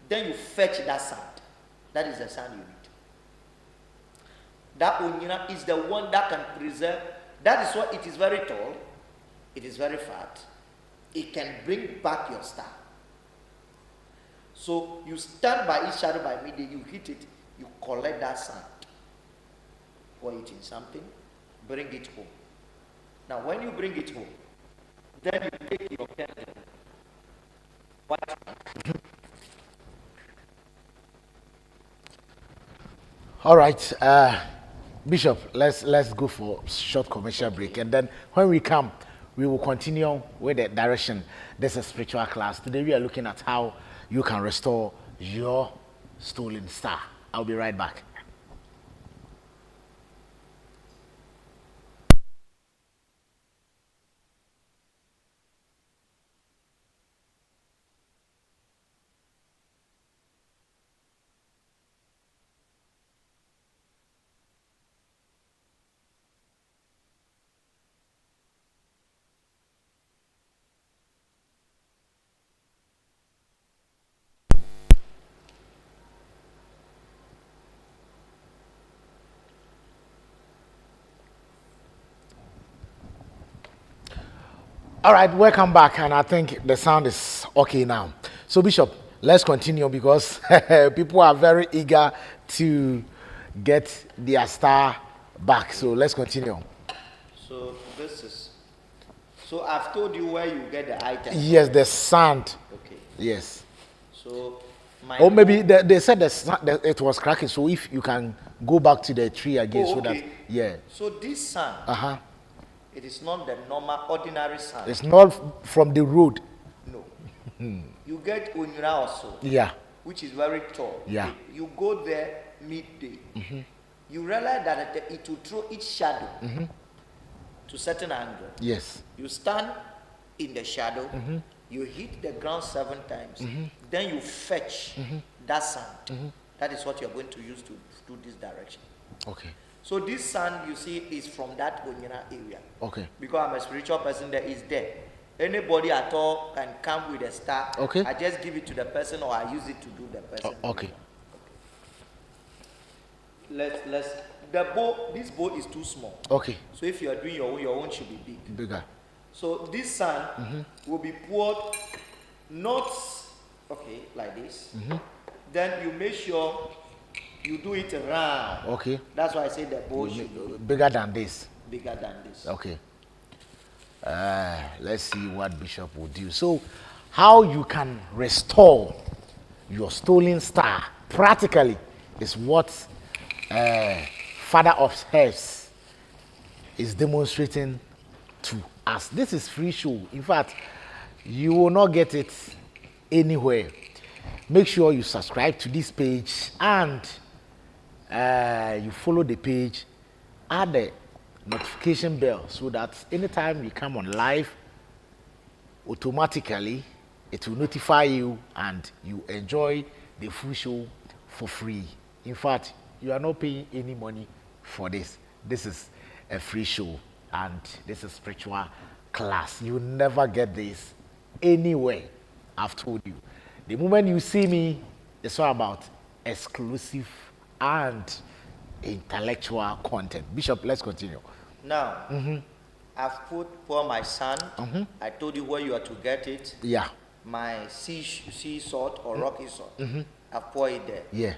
Then you fetch that sand. That is the sand you need. That onyina is the one that can preserve. That is why it is very tall. It is very fat. It can bring back your star. So you stand by each shadow by midday, you hit it, you collect that sand, pour it in something, bring it home. Now when you bring it home, then you take your candle. All right, Bishop. Let's go for short commercial break, and then when we come, we will continue with the direction. This is spiritual class. Today we are looking at how you can restore your stolen star. I'll be right back. All right, welcome back, and I think the sound is okay now. So, Bishop, let's continue because people are very eager to get their star back. So, let's continue. So this is. So I've told you where you get the item. Yes, the sand. Okay. Yes. So my. Or maybe they said it was cracking. So, if you can go back to the tree again, so that yeah. So this sand. It is not the normal, ordinary sand. It's not from the road. No. You get Onyura also. Yeah. Which is very tall. Yeah. You go there midday. You realize that it will throw its shadow to certain angle. Yes. You stand in the shadow. You hit the ground 7 times. Then you fetch that sand. That is what you're going to use to do this direction. Okay. So this sand you see is from that Onyina area. Okay. Because I'm a spiritual person that is there. Anybody at all can come with a star. Okay. I just give it to the person or I use it to do the person. Okay. Let's the bow, this bow is too small. Okay. So if you are doing your own should be big. Bigger. So this sand will be poured not like this. Then you make sure you do it round. Okay. That's why I say the bowl should be bigger than this. bigger than this. Okay. Let's see what Bishop will do. So, how you can restore your stolen star practically is what Father of Herbs is demonstrating to us. This is free show. In fact, you will not get it anywhere. Make sure you subscribe to this page and you follow the page, add the notification bell so that anytime we come on live, automatically it will notify you and you enjoy the full show for free. In fact, you are not paying any money for this. This is a free show and this is spiritual class. You never get this anywhere. I've told you. The moment you see me, it's all about exclusive and intellectual content. Bishop, let's continue. Now, I've pour my sand. I told you where you are to get it. Yeah. My sea salt or rocky salt. I've poured it there. Yeah.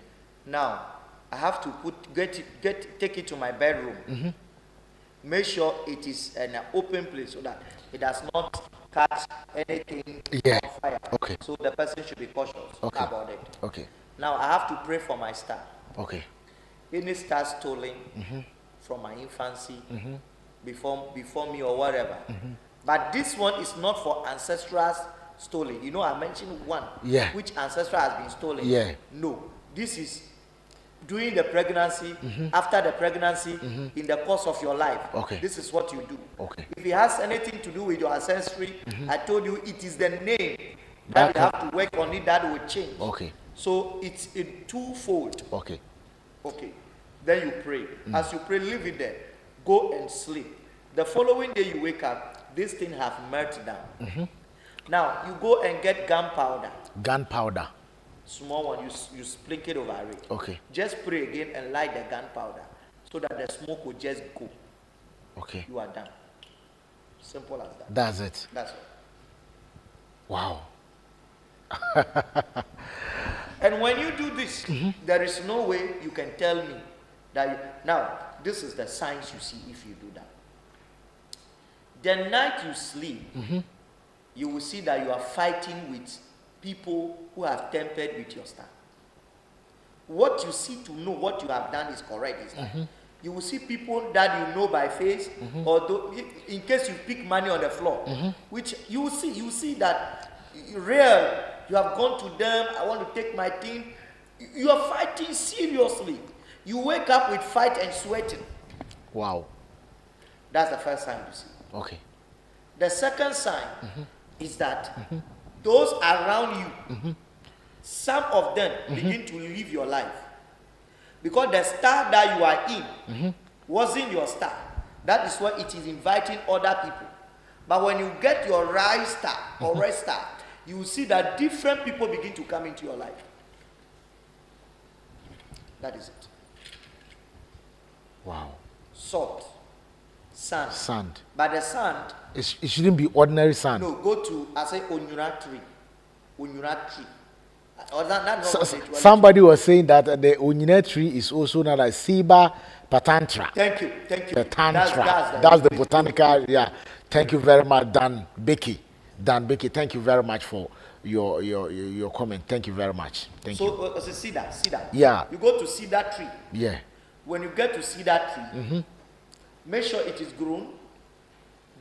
Now, I have to take it to my bedroom. Make sure it is in an open place so that it does not catch anything on fire. Okay. So the person should be cautious about it. Okay. Now, I have to pray for my star. Okay. Any star stolen from my infancy, before me or whatever. But this one is not for ancestral stolen. You know, I mentioned one which ancestral has been stolen. Yeah. No, this is during the pregnancy, after the pregnancy, in the course of your life. Okay. This is what you do. Okay. If it has anything to do with your ancestry, I told you it is the name that you have to work on it that will change. Okay. So it's in twofold. Okay. Okay. Then you pray. As you pray, leave it there. Go and sleep. The following day you wake up, this thing have melted down. Now you go and get gunpowder. Gunpowder. Small one, you sprinkle it over it. Okay. Just pray again and light the gunpowder so that the smoke will just go. Okay. You are done. Simple as that. That's it. That's Wow. all. And when you do this, there is no way you can tell me that now this is the signs you see if you do that. The night you sleep, you will see that you are fighting with people who have tempered with your star. What you see to know what you have done is correct is that you will see people that you know by face, or in case you pick money on the floor, which you will see that real You have gone to them, I want to take my thing. You are fighting seriously. You wake up with fight and sweating. Wow. That's the first sign you see. Okay. The second sign is that those around you, some of them begin to live your life. Because the star that you are in wasn't your star. That is why it is inviting other people. But when you get your rise star or red star, you will see that different people begin to come into your life. That is it. Wow. Salt. Sand. Sand. But the sand. It shouldn't be ordinary sand. No, go to, I say, Onyura tree. Onyura tree. Somebody was saying that the onyina tree is also known as Ciba patantra. Thank you. Patantra. That's the botanical. Yeah. Thank you very much, Dan Becky. Thank you very much for your comment. Thank you very much. Thank you. So, cedar. Yeah. You go to cedar tree. Yeah. When you get to cedar tree, make sure it is grown.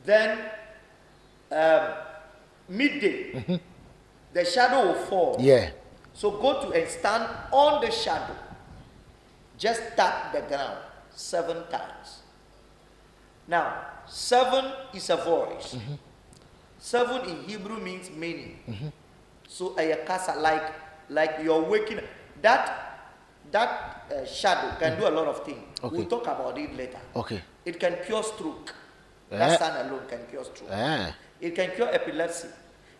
Then, midday, the shadow will fall. Yeah. So go to and stand on the shadow. Just tap the ground 7 times. Now, 7 is a voice. 7 in Hebrew means many. So ayakasa, like you're waking. That shadow can do a lot of things. Okay. We'll talk about it later. Okay. It can cure stroke. That stand alone can cure stroke. It can cure epilepsy.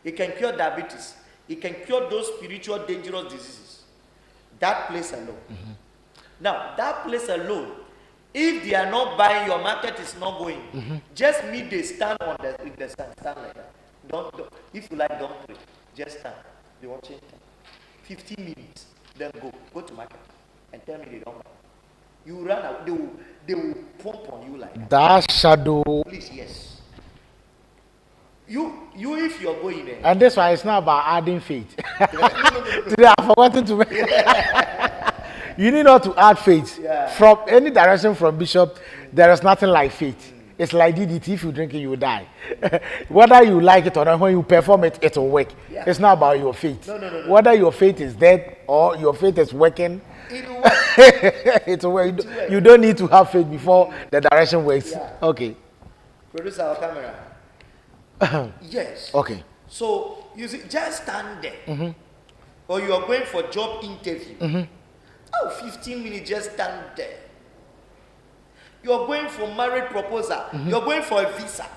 It can cure diabetes. It can cure those spiritual dangerous diseases. That place alone. Now, that place alone, if they are not buying, your market is not going. Just midday, stand on in the sun, stand like that. Don't, if you like, don't pray. Just stand. Be watching. 15 minutes. Then go to market and tell me they don't buy. You run out, they will pump on you like that. That shadow. Please, yes. You if you're going there. And this one is not about adding faith. Today I've forgotten to make. You need not to add faith. From any direction from Bishop, there is nothing like faith. It's like DDT. If you drink it, you will die. Whether you like it or not, when you perform it, it will work. It's not about your faith. No. Whether your faith is dead or your faith is working, it will work. it will work. You don't need to have faith before the direction works. Okay. Produce our camera. Yes. Okay. So you see, just stand there. Or you are going for job interview. 15 minutes, just stand there. You are going for marriage proposal. You are going for a visa.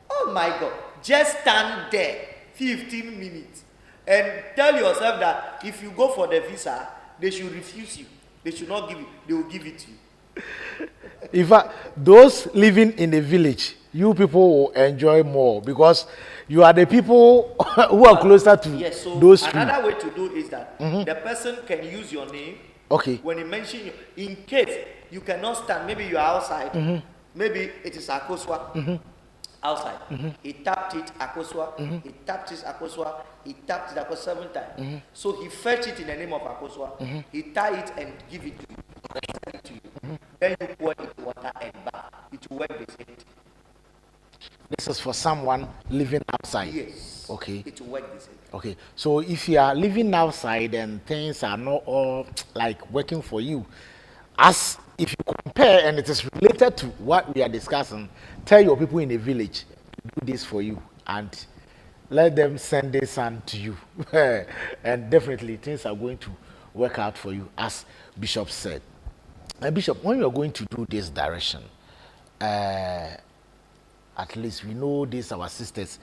Oh my God. Just stand there 15 minutes and tell yourself that if you go for the visa, they should refuse you. They should not give you. They will give it to you. In fact, those living in the village, you people will enjoy more because you are the people who are closer to so those streets. Another way to do is that the person can use your name. Okay. When he mention you, in case you cannot stand, maybe you are outside, maybe it is Akoswa outside. He tapped it, Akoswa, he tapped it, Akoswa, he tapped it, Akoswa 7 times. So he fetch it in the name of Akoswa, he tie it and give it to you. Send it to you. Then you pour it in water and bath. It will work the same. This is for someone living outside. Yes. Okay. It will work the same. Okay. So if you are living outside and things are not all like working for you, as if you compare and it is related to what we are discussing, tell your people in the village to do this for you and let them send this son to you. And definitely things are going to work out for you, as Bishop said. And Bishop, when you are going to do this direction, at least we know this, our sisters,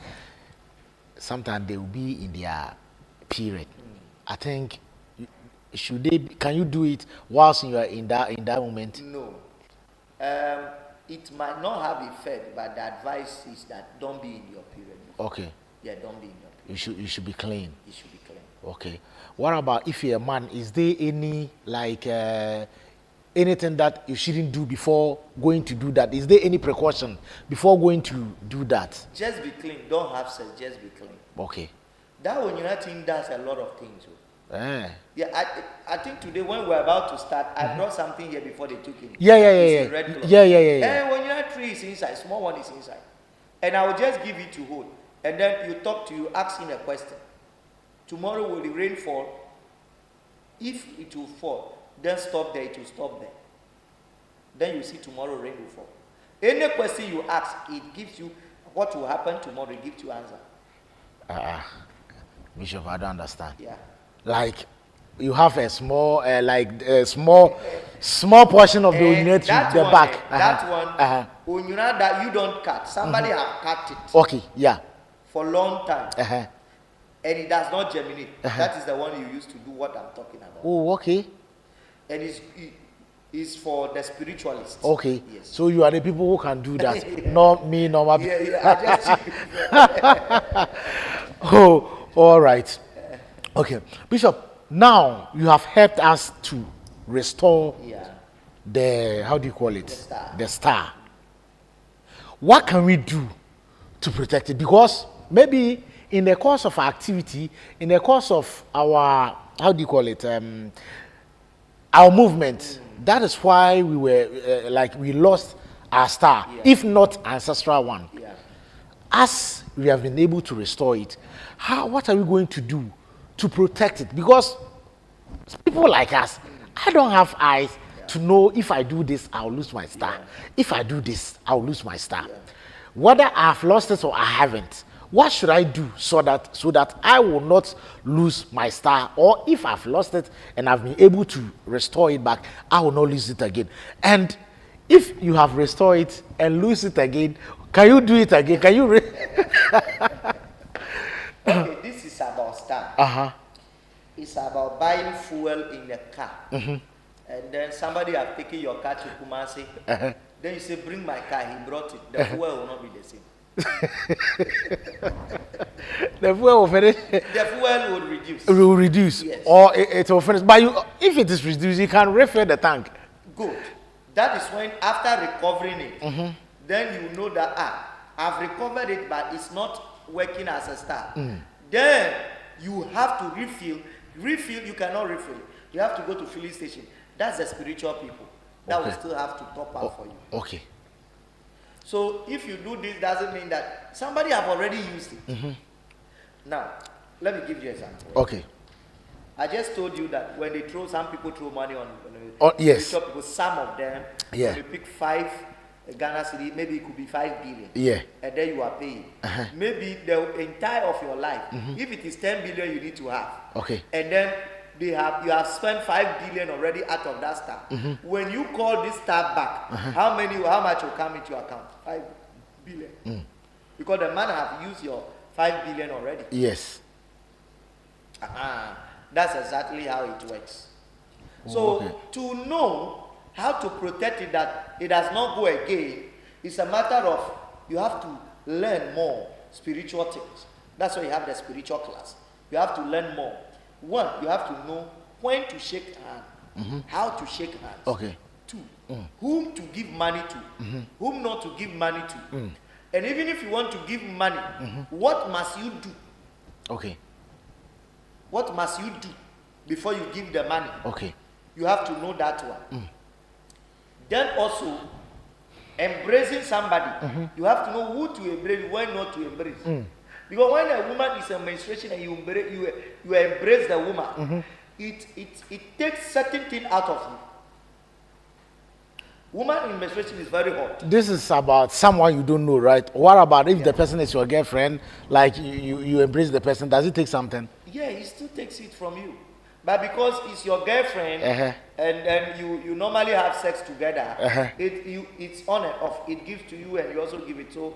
sometimes they will be in their period. I think, should they, can you do it whilst you are in that moment? No. It might not have effect, but the advice is that don't be in your period. Okay. Yeah, don't be in your period. You should be clean. It should be clean. Okay. What about if you're a man? Is there any anything that you shouldn't do before going to do that? Is there any precaution before going to do that? Just be clean. Don't have sex. Just be clean. Okay. That when you're not think does a lot of things. Eh. Yeah, I think today when we're about to start, I brought something here before they took it. Yeah. It's a red cloth. Yeah. And when you're tree is inside, small one is inside. And I will just give it to hold. And then you talk to you, ask him a question. tomorrow will the rain fall? If it will fall, then stop there, it will stop there. Then you see tomorrow rain will fall. Any question you ask, it gives you what will happen tomorrow, it gives you answer. Bishop, I don't understand. Yeah. Like, you have a small, small portion of the urinate to the back. That one, urinate that you don't cut. Somebody have cut it. Okay, yeah. For a long time. And it does not germinate. That is the one you used to do what I'm talking about. Oh, okay. And it's for the spiritualists. Okay. Yes. So you are the people who can do that. Not me, not my people. Yeah. Oh, all right. Okay. Bishop, now you have helped us to restore the, how do you call it? The star. What can we do to protect it? Because maybe in the course of our activity, in the course of our, how do you call it? Our movement. That is why we were we lost our star, if not ancestral one. Yeah. As we have been able to restore it, what are we going to do to protect it? Because people like us, I don't have eyes to know if I do this, I'll lose my star. If I do this, I'll lose my star. Whether I've lost it or I haven't, what should I do so that I will not lose my star? Or if I've lost it and I've been able to restore it back, I will not lose it again. And if you have restored it and lose it again, can you do it again? Can you? Okay, this is about star. It's about buying fuel in the car. And then somebody have taken your car to Kumasi. Then you say, bring my car. He brought it. The fuel will not be the same. The fuel will finish. The fuel will reduce. It will reduce. Yes. Or it will finish. But if it is reduced, you can refill the tank. Good. That is when, after recovering it, then you know that, I've recovered it, but it's not working as a star. Then you have to refill. You cannot refill. You have to go to filling station. That's the spiritual people. That will still have to top up for you. Okay. So if you do this, doesn't mean that somebody have already used it. Now, let me give you an example. Okay. I just told you that when some people throw money on yes. spiritual people, some of them, when they pick 5 Ghana city, maybe it could be 5 billion. Yeah. And then you are paying. Maybe the entire of your life, if it is 10 billion you need to have. Okay. And then you have spent 5 billion already out of that star. When you call this star back, how much will come into your account? 5 billion. Because the man have used your 5 billion already. Yes. That's exactly how it works. So to know how to protect it that it does not go again, it's a matter of you have to learn more spiritual things. That's why you have the spiritual class. You have to learn more. One, you have to know when to shake hands, how to shake hands. Okay. 2, whom to give money to, whom not to give money to. And even if you want to give money, what must you do? Okay. What must you do before you give the money? Okay. You have to know that one. Then also, embracing somebody, you have to know who to embrace, when not to embrace. Because when a woman is in menstruation and you embrace the woman, it takes certain thing out of you. Woman in menstruation is very hot. This is about someone you don't know, right? What about if the person is your girlfriend, like you embrace the person, does it take something? Yeah, it still takes it from you. But because it's your girlfriend, and you normally have sex together, it's on and off. It gives to you and you also give it. So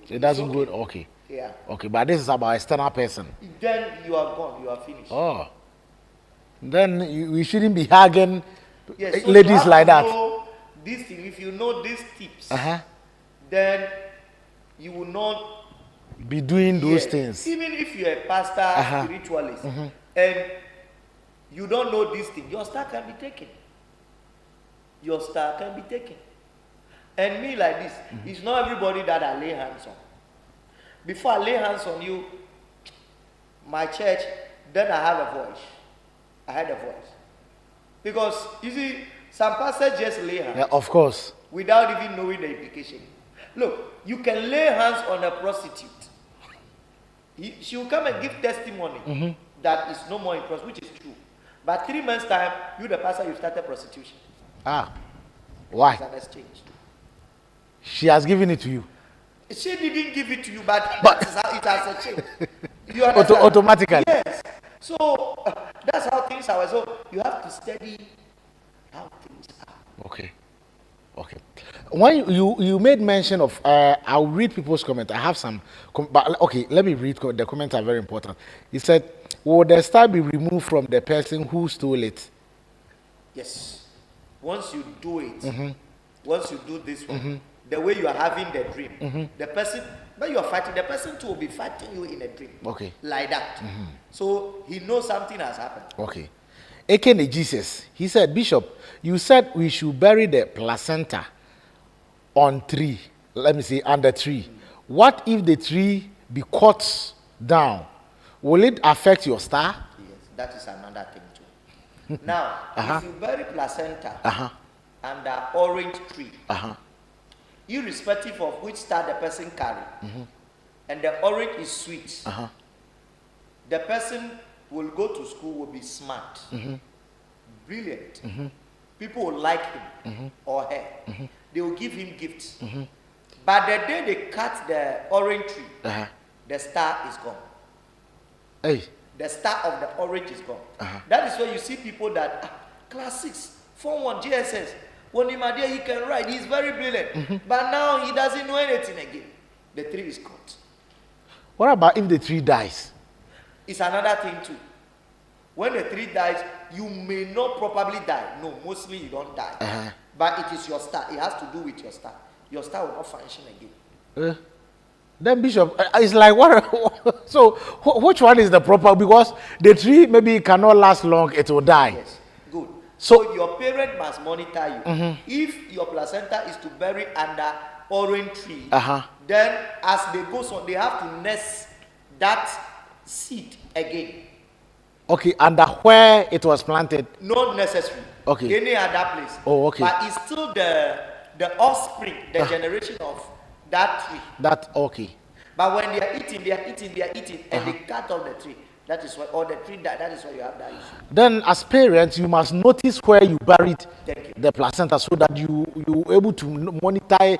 it doesn't go. Okay. Yeah. Okay, but this is about external person. Then you are gone. You are finished. Oh. Then we shouldn't be hugging yes, so ladies like that. This thing, if you know these tips, then you will not be doing those things. Even if you're a pastor, spiritualist, and you don't know this thing, your star can be taken. Your star can be taken. And me like this, it's not everybody that I lay hands on. Before I lay hands on you, my church, then I have a voice. I had a voice. Because, you see, some pastors just lay hands. Yeah, of course. Without even knowing the implication. Look, you can lay hands on a prostitute. She will come and give testimony. that is no more in trust, which is true. But 3 months' time, you, the pastor, you started prostitution. Ah, why? It's an exchange. She has given it to you. She didn't give it to you, but that is how it has a change. You understand? Automatically. Yes. So that's how things are. So you have to study how things are. Okay. Okay. When you made mention of, I'll read people's comments. I have some, but okay, let me read. The comments are very important. He said, "Will the star be removed from the person who stole it?" Yes. Once you do it, once you do this one, the way you are having the dream, the person, when you are fighting, the person too will be fighting you in a dream. Okay. Like that. So he knows something has happened. Okay. Ekene Jesus, he said, Bishop, you said we should bury the placenta on tree. Let me say under tree. What if the tree be cut down? Will it affect your star? Yes, that is another thing too. Now, if you bury placenta under orange tree, irrespective of which star the person carry, and the orange is sweet, the person will go to school, will be smart, brilliant. People will like him or her. They will give him gifts. But the day they cut the orange tree, the star is gone. Hey. The star of the orange is gone. That is why you see people that class 6, Form 1, GSS. When he can write, he's very brilliant. But now he doesn't know anything again. The tree is cut. What about if the tree dies? It's another thing too. When the tree dies, you may not probably die. No, mostly you don't die. But it is your star. It has to do with your star. Your star will not function again. Then Bishop, it's like what? So which one is the proper? Because the tree maybe cannot last long; it will die. Yes, good. So your parent must monitor you. If your placenta is to bury under orange tree, then as they go on, they have to nest that seed again. Okay, under where it was planted? Not necessary. Okay. Any other place. Oh, okay. But it's still the offspring, the generation of that tree. That okay. But when they are eating, and they cut off the tree. That is why, or the tree died. That is why you have that issue. Then, as parents, you must notice where you buried the placenta, so that you able to monitor.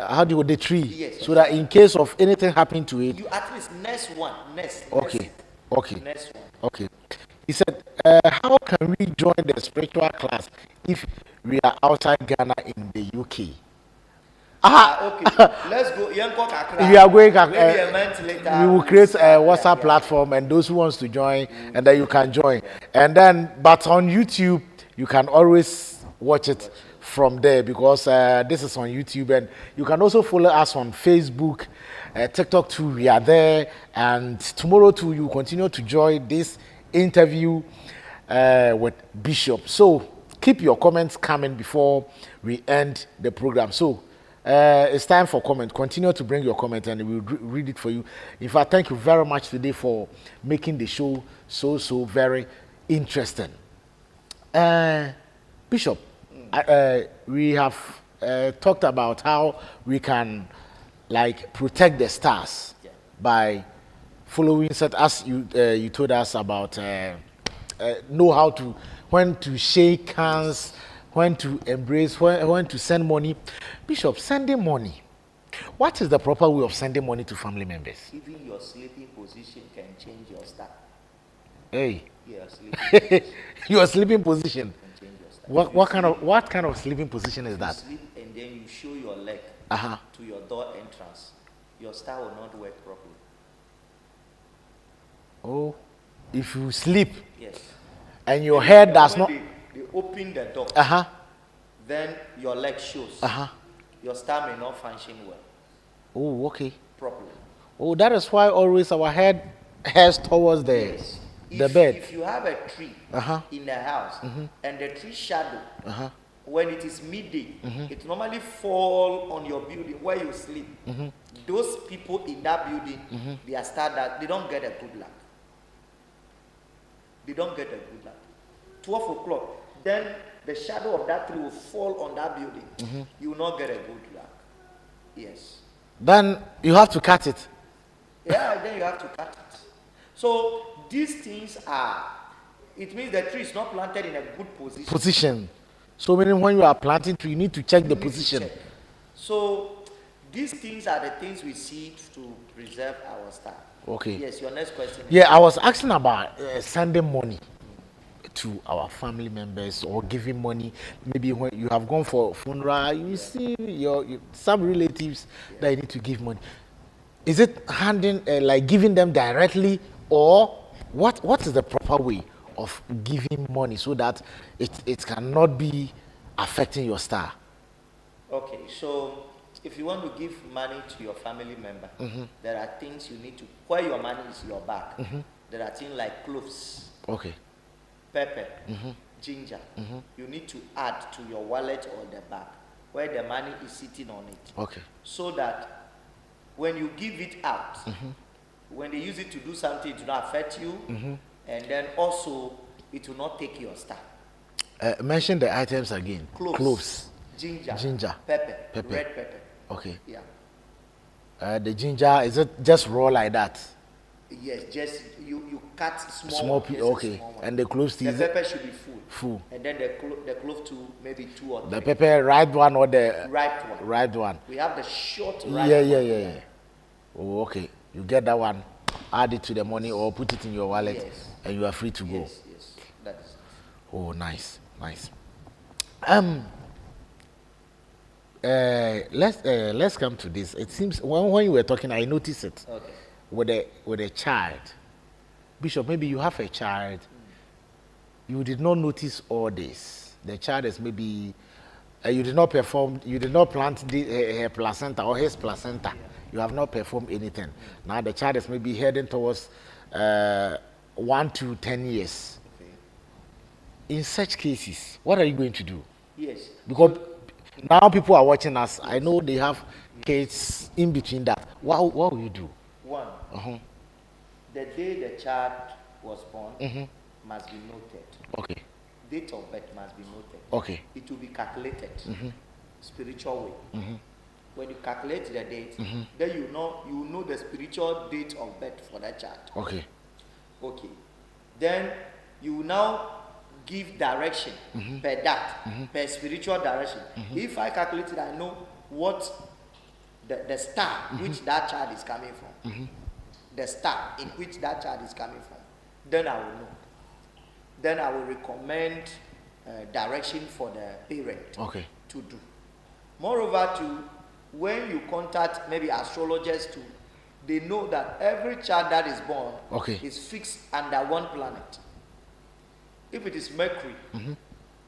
How do you the tree? Yes. So that in case of anything happening to it, you at least nest one. Okay. Okay. Next one. Okay. He said, how can we join the spiritual class if we are outside Ghana in the UK? Okay. Let's go. We are going. Maybe a month later. We will create a WhatsApp platform, and those who wants to join, and then you can join. And then, but on YouTube, you can always watch it from there, because this is on YouTube, and you can also follow us on Facebook, TikTok too. We are there, and tomorrow too, you continue to join this interview with Bishop. So keep your comments coming before we end the program. So it's time for comment. Continue to bring your comment, and we'll read it for you. In fact, thank you very much today for making the show so very interesting. Bishop, we have talked about how we can protect the stars by following set, as you told us about know how to, when to shake hands, when to embrace, when to send money. Bishop, sending money, what is the proper way of sending money to family members? Even your sleeping position can change your star. Hey. Your sleeping position. Your sleeping position. Can change your star. What kind of sleeping position is that? You sleep and then you show your leg to your door entrance. Your star will not work properly. Oh, if you sleep, yes, and your head does not. They open the door. Then your leg shows. Your star may not function well. Oh, okay. Properly. Oh, that is why always our head heads towards the bed. If you have a tree in the house and the tree shadow, when it is midday, it normally fall on your building where you sleep. Those people in that building, they are that they don't get a good luck. They don't get a good luck. 12 o'clock, then the shadow of that tree will fall on that building. You will not get a good luck. Yes. Then you have to cut it. Yeah, then you have to cut it. So these things are, it means the tree is not planted in a good Position. So meaning when you are planting tree, you need to check the position. check. So these things are the things we see to preserve our star. Okay. Yes, your next question. Yeah, I was asking about sending money to our family members or giving money. Maybe when you have gone for funeral, you see some relatives that you need to give money. Is it handing like giving them directly, or what is the proper way of giving money so that it cannot be affecting your star? Okay, so if you want to give money to your family member, there are things you need to, where your money is your back. There are things like cloves, Okay. pepper, ginger. You need to add to your wallet or the bag where the money is sitting on it. Okay. So that when you give it out, when they use it to do something, it will not affect you, and then also it will not take your star. Mention the items again. Cloves. Ginger, pepper, red pepper. Okay. Yeah. The ginger, is it just raw like that? Yes, just you cut Small piece. Okay. And the cloves, the pepper should be full. And then the clove too, maybe 2 or 3. The pepper, ripe one or the ripe one. Ripe one. We have the short ripe Yeah. one. Oh, okay. You get that one, add it to the money or put it in your wallet, and you are free to go. Yes, that is. Oh, nice. Let's come to this. It seems when you were talking, I noticed it. Okay. With a child, Bishop. Maybe you have a child. You did not notice all this. The child is maybe you did not perform. You did not plant her placenta or his placenta. You have not performed anything. Now the child is maybe heading towards 1 to 10 years. Okay. In such cases, what are you going to do? Yes. Because now people are watching us. I know they have kids in between that. What will you do? One, the day the child was born must be noted. Okay. Date of birth must be noted. Okay. It will be calculated, spiritual way. When you calculate the date, then you know the spiritual date of birth for that child. Okay. Okay. Then you now give direction per that, per spiritual direction. If I calculate it, I know what the star which that child is coming from. The star in which that child is coming from. Then I will know. Then I will recommend direction for the parent to do. Moreover, when you contact maybe astrologers too, they know that every child that is born is fixed under one planet. If it is Mercury,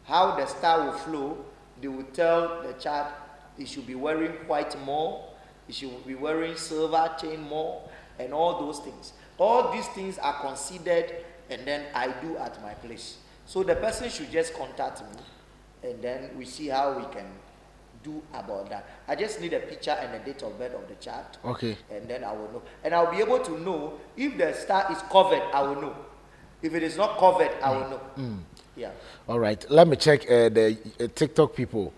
how the star will flow, they will tell the child he should be wearing white more, he should be wearing silver chain more, and all those things. All these things are considered, and then I do at my place. So the person should just contact me, and then we see how we can do about that. I just need a picture and the date of birth of the child. Okay. And then I will know. And I'll be able to know if the star is covered, I will know. If it is not covered, I will know. Yeah. All right. Let me check the TikTok people.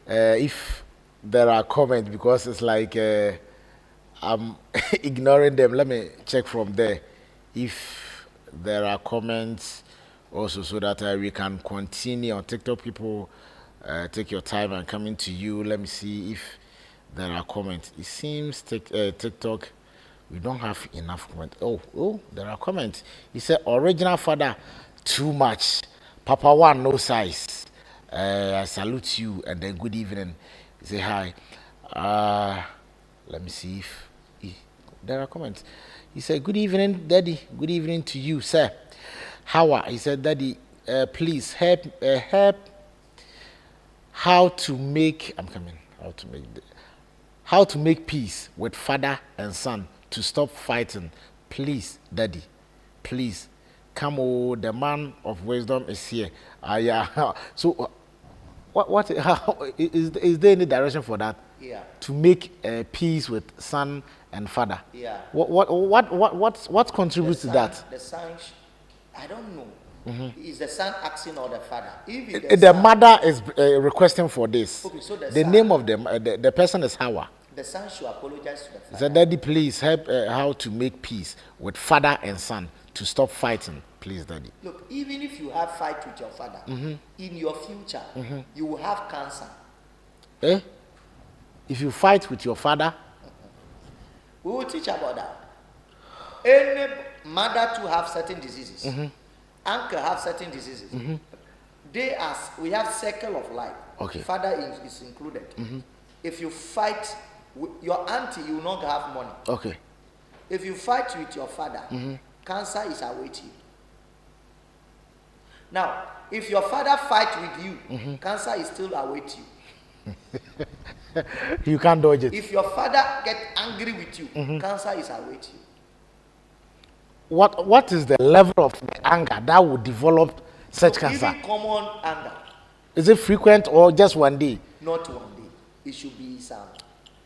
Okay. If there are comments, because it's like I'm ignoring them. Let me check from there if there are comments also, so that we can continue on TikTok people. Take your time and coming to you. Let me see if there are comments. It seems TikTok, we don't have enough comments. Oh, there are comments. He said, original father, too much. Papa one, no size. I salute you, and then good evening. He say hi. Let me see if there are comments. He said, good evening, Daddy. Good evening to you, sir. How are? He said, Daddy, please help how to make peace with father and son to stop fighting. Please, Daddy, please come. Oh, the man of wisdom is here. Yeah. So what is there any direction for that? Yeah. To make peace with son and father. Yeah. What contributes to that? The son, I don't know. Is the son asking or the father? If The mother is requesting for this. Okay, so the son, name of them, the person is Hawa. the son should apologize to the He father. said, Daddy, please help how to make peace with father and son to stop fighting. Please, Daddy. Look, even if you have fight with your father, in your future, you will have cancer. Eh? If you fight with your father, We will teach about that. Any mother to have certain diseases, uncle have certain diseases. We have circle of life. Okay. Father is included. If you fight with your auntie, you will not have money. okay. If you fight with your father, cancer is awaiting you. Now, if your father fight with you, cancer is still awaiting you. You can't dodge it. If your father get angry with you, cancer is awaiting you. What is the level of the anger that would develop such cancer? Even common anger, Is it frequent or just one day? not one day. It should be some.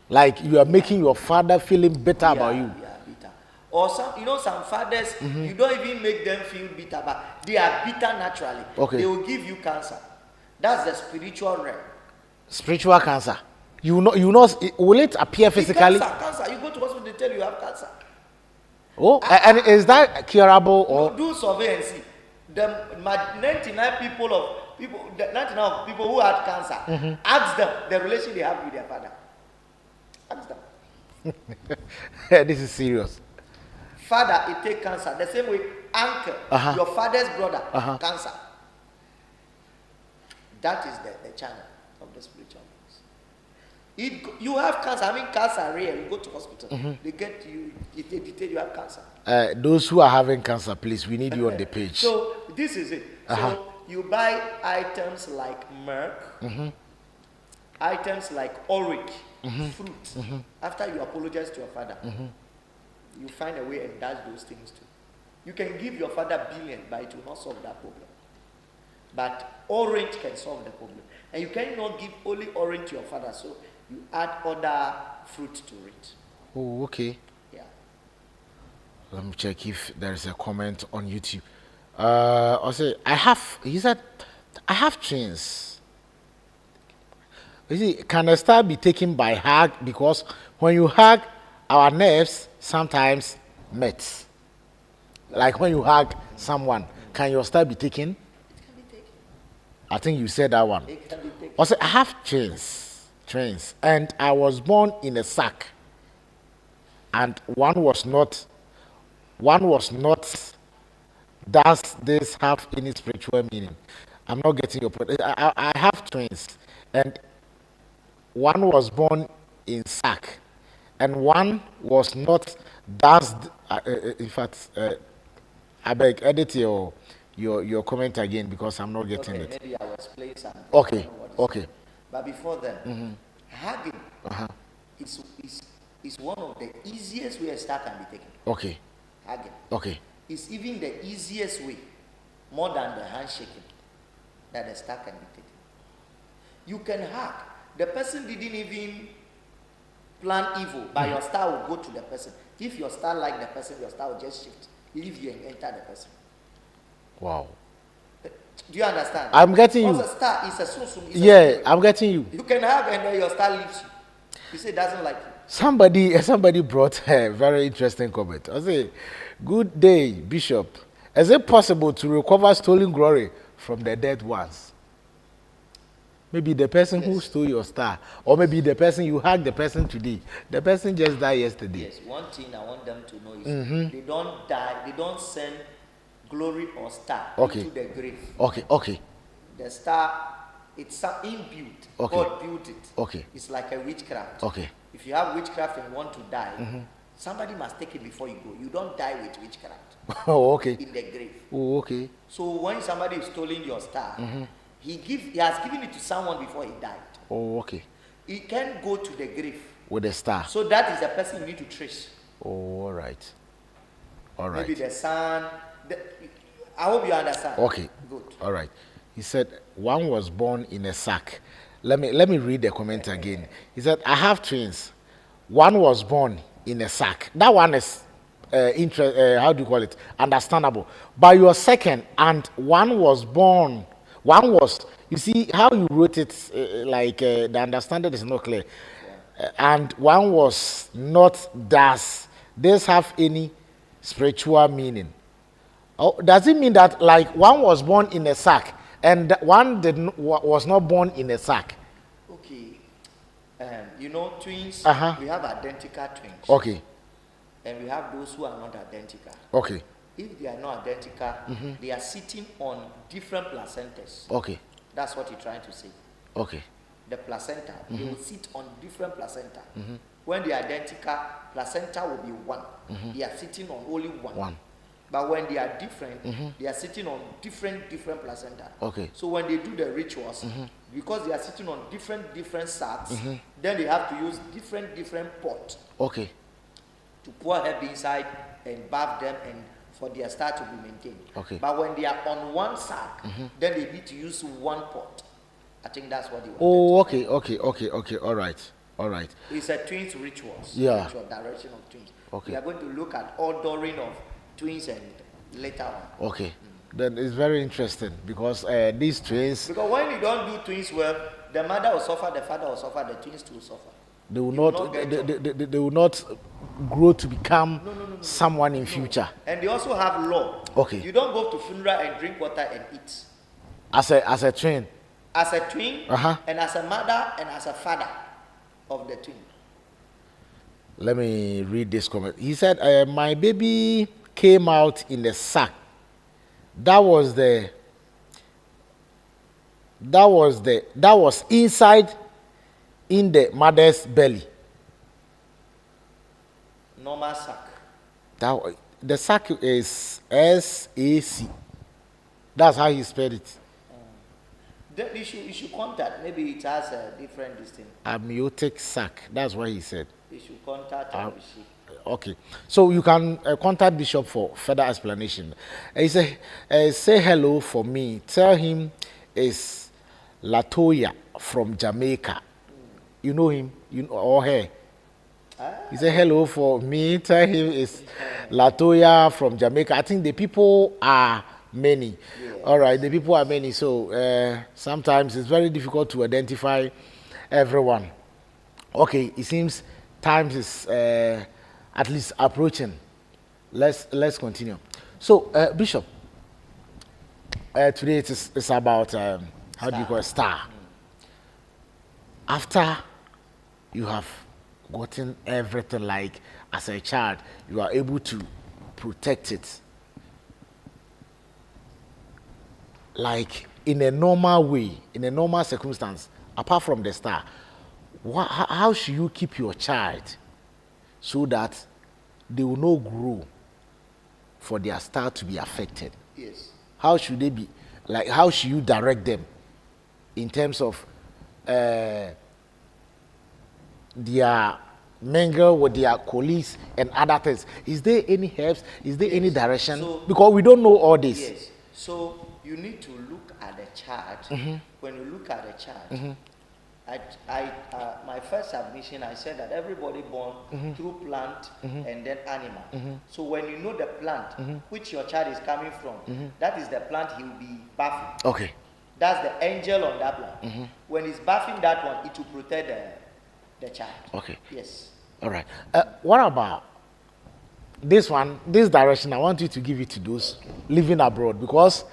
Like you are making your father feeling bitter about you. Yeah, bitter. Or some fathers, you don't even make them feel bitter, but they are bitter naturally. Okay. They will give you cancer. That's the spiritual realm. Spiritual cancer. You know, will it appear physically? Cancer. You go to hospital, they tell you have cancer. Oh, and is that curable or? Do survey and see. The 99 people who had cancer, ask them the relation they have with their father. Ask them. This is serious. Father, it take cancer. The same way, uncle, your father's brother, cancer. That is the channel of the spiritual things. You have cancer. I mean, cancer real. You go to hospital. They get you. They tell you have cancer. Those who are having cancer, please, we need you on the page. So this is it. So you buy items like milk, items like orange, fruit. After you apologize to your father, you find a way and dash those things too. You can give your father billion, but it will not solve that problem. But orange can solve the problem. And you cannot give only orange to your father, so you add other fruit to it. Oh, okay. Yeah. Let me check if there is a comment on YouTube. He said, I have twins. You see, can a star be taken by hug? Because when you hug, our nerves sometimes met. Like when you hug someone, can your star be taken? It can be taken. I think you said that one. It can be taken. Also, I have twins, and I was born in a sack, and one was not. Does this have any spiritual meaning? I'm not getting your point. I have twins, and one was born in sack, and one was not. In fact, I beg edit your comment again because I'm not getting it. Maybe I will explain something. Okay, I don't know what okay. But before then, hugging is one of the easiest ways a star can be taken. Okay, Hugging. okay. It's even the easiest way, more than the handshaking, that the star can be taken. You can hug. The person didn't even plan evil, but your star will go to the person. If your star like the person, your star will just shift, leave you and enter the person. Wow. Do you understand? I'm getting Because you. a star is a sunsum. It's a Yeah, spirit. I'm getting you. You can hug and then your star leaves you. You say it doesn't like you. Somebody brought a very interesting comment. I say, good day, Bishop. Is it possible to recover stolen glory from the dead ones? Maybe the person who stole your star, or maybe the person you hugged the person today. The person just died yesterday. Yes, one thing I want them to know is they don't die, they don't send glory or star into the grave. Okay. The star, it's inbuilt. Okay. God built it. Okay. It's like a witchcraft. Okay. If you have witchcraft and want to die, somebody must take it before you go. You don't die with witchcraft Oh, okay. in the grave. Oh, okay. So when somebody is stealing your star, he has given it to someone before he died. Oh, okay. He can go to the grave. With a star. So that is the person you need to trace. Oh, all right. All right. Maybe the son. I hope you understand. Okay. Good. All right. He said one was born in a sack. Let me read the comment again. He said, I have twins. One was born in a sack. That one is how do you call it? Understandable. But your second, and one was, you see how you wrote it, the understanding is not clear. and one was not, does this have any spiritual meaning? Oh, does it mean that like one was born in a sack and one didn't was not born in a sack? Okay. You know, twins, Uh-huh. we have identical twins. Okay. And we have those who are not identical. Okay. If they are not identical, they are sitting on different placentas. Okay. That's what you're trying to say. Okay. The placenta, they will sit on different placenta. When they are identical, placenta will be one. They are sitting on only one. But when they are different, they are sitting on different placenta. Okay. So when they do the rituals, because they are sitting on different sacks, then they have to use different pot. Okay. To pour herb inside and bath them and for their star to be maintained. Okay. But when they are on one sack, then they need to use one pot. I think that's what they want. Oh, okay. All right. It's a twins rituals. Yeah. Ritual direction of twins. Okay. We are going to look at ordering of twins and later on. Okay. Then it's very interesting because these twins, Because when you don't do twins well, the mother will suffer, the father will suffer, the twins too will suffer. they will You will not, not get they will not grow to become someone in future. And they also have law. Okay. You don't go to funeral and drink water and eat. As a twin. As a twin, Uh-huh. and as a mother, and as a father of the twin. Let me read this comment. He said, "My baby came out in the sack. That was inside in the mother's belly. Normal sack. The sack is SAC. That's how he spelled it. Then you should contact. Maybe it has a different distinct. Amniotic sac. That's what he said. You should contact and receive. Okay. So you can contact Bishop for further explanation. He said, say hello for me. Tell him it's Latoya from Jamaica. You know him? You know, or her? He said hello for me. Tell him it's Latoya from Jamaica. I think the people are many. Yes. All right, the people are many. So sometimes it's very difficult to identify everyone. Okay, it seems time is at least approaching. Let's continue. So Bishop, today it's about how do you call it, star. After you have gotten everything, like as a child, you are able to protect it. Like in a normal way, in a normal circumstance, apart from the star, how should you keep your child so that they will not grow for their star to be affected? Yes. How should they be? Like, how should you direct them in terms of their mingle with their colleagues and other things? Is there any helps? Is there any direction? So, because we don't know all this. Yes. So you need to look at the child. When you look at the child, my first submission, I said that everybody born through plant and then animal. So when you know the plant which your child is coming from, that is the plant he will be bathing. Okay. That's the angel on that plant. When he's bathing that one, it will protect the child. Okay. Yes. All right. What about this one, this direction? I want you to give it to those living abroad, because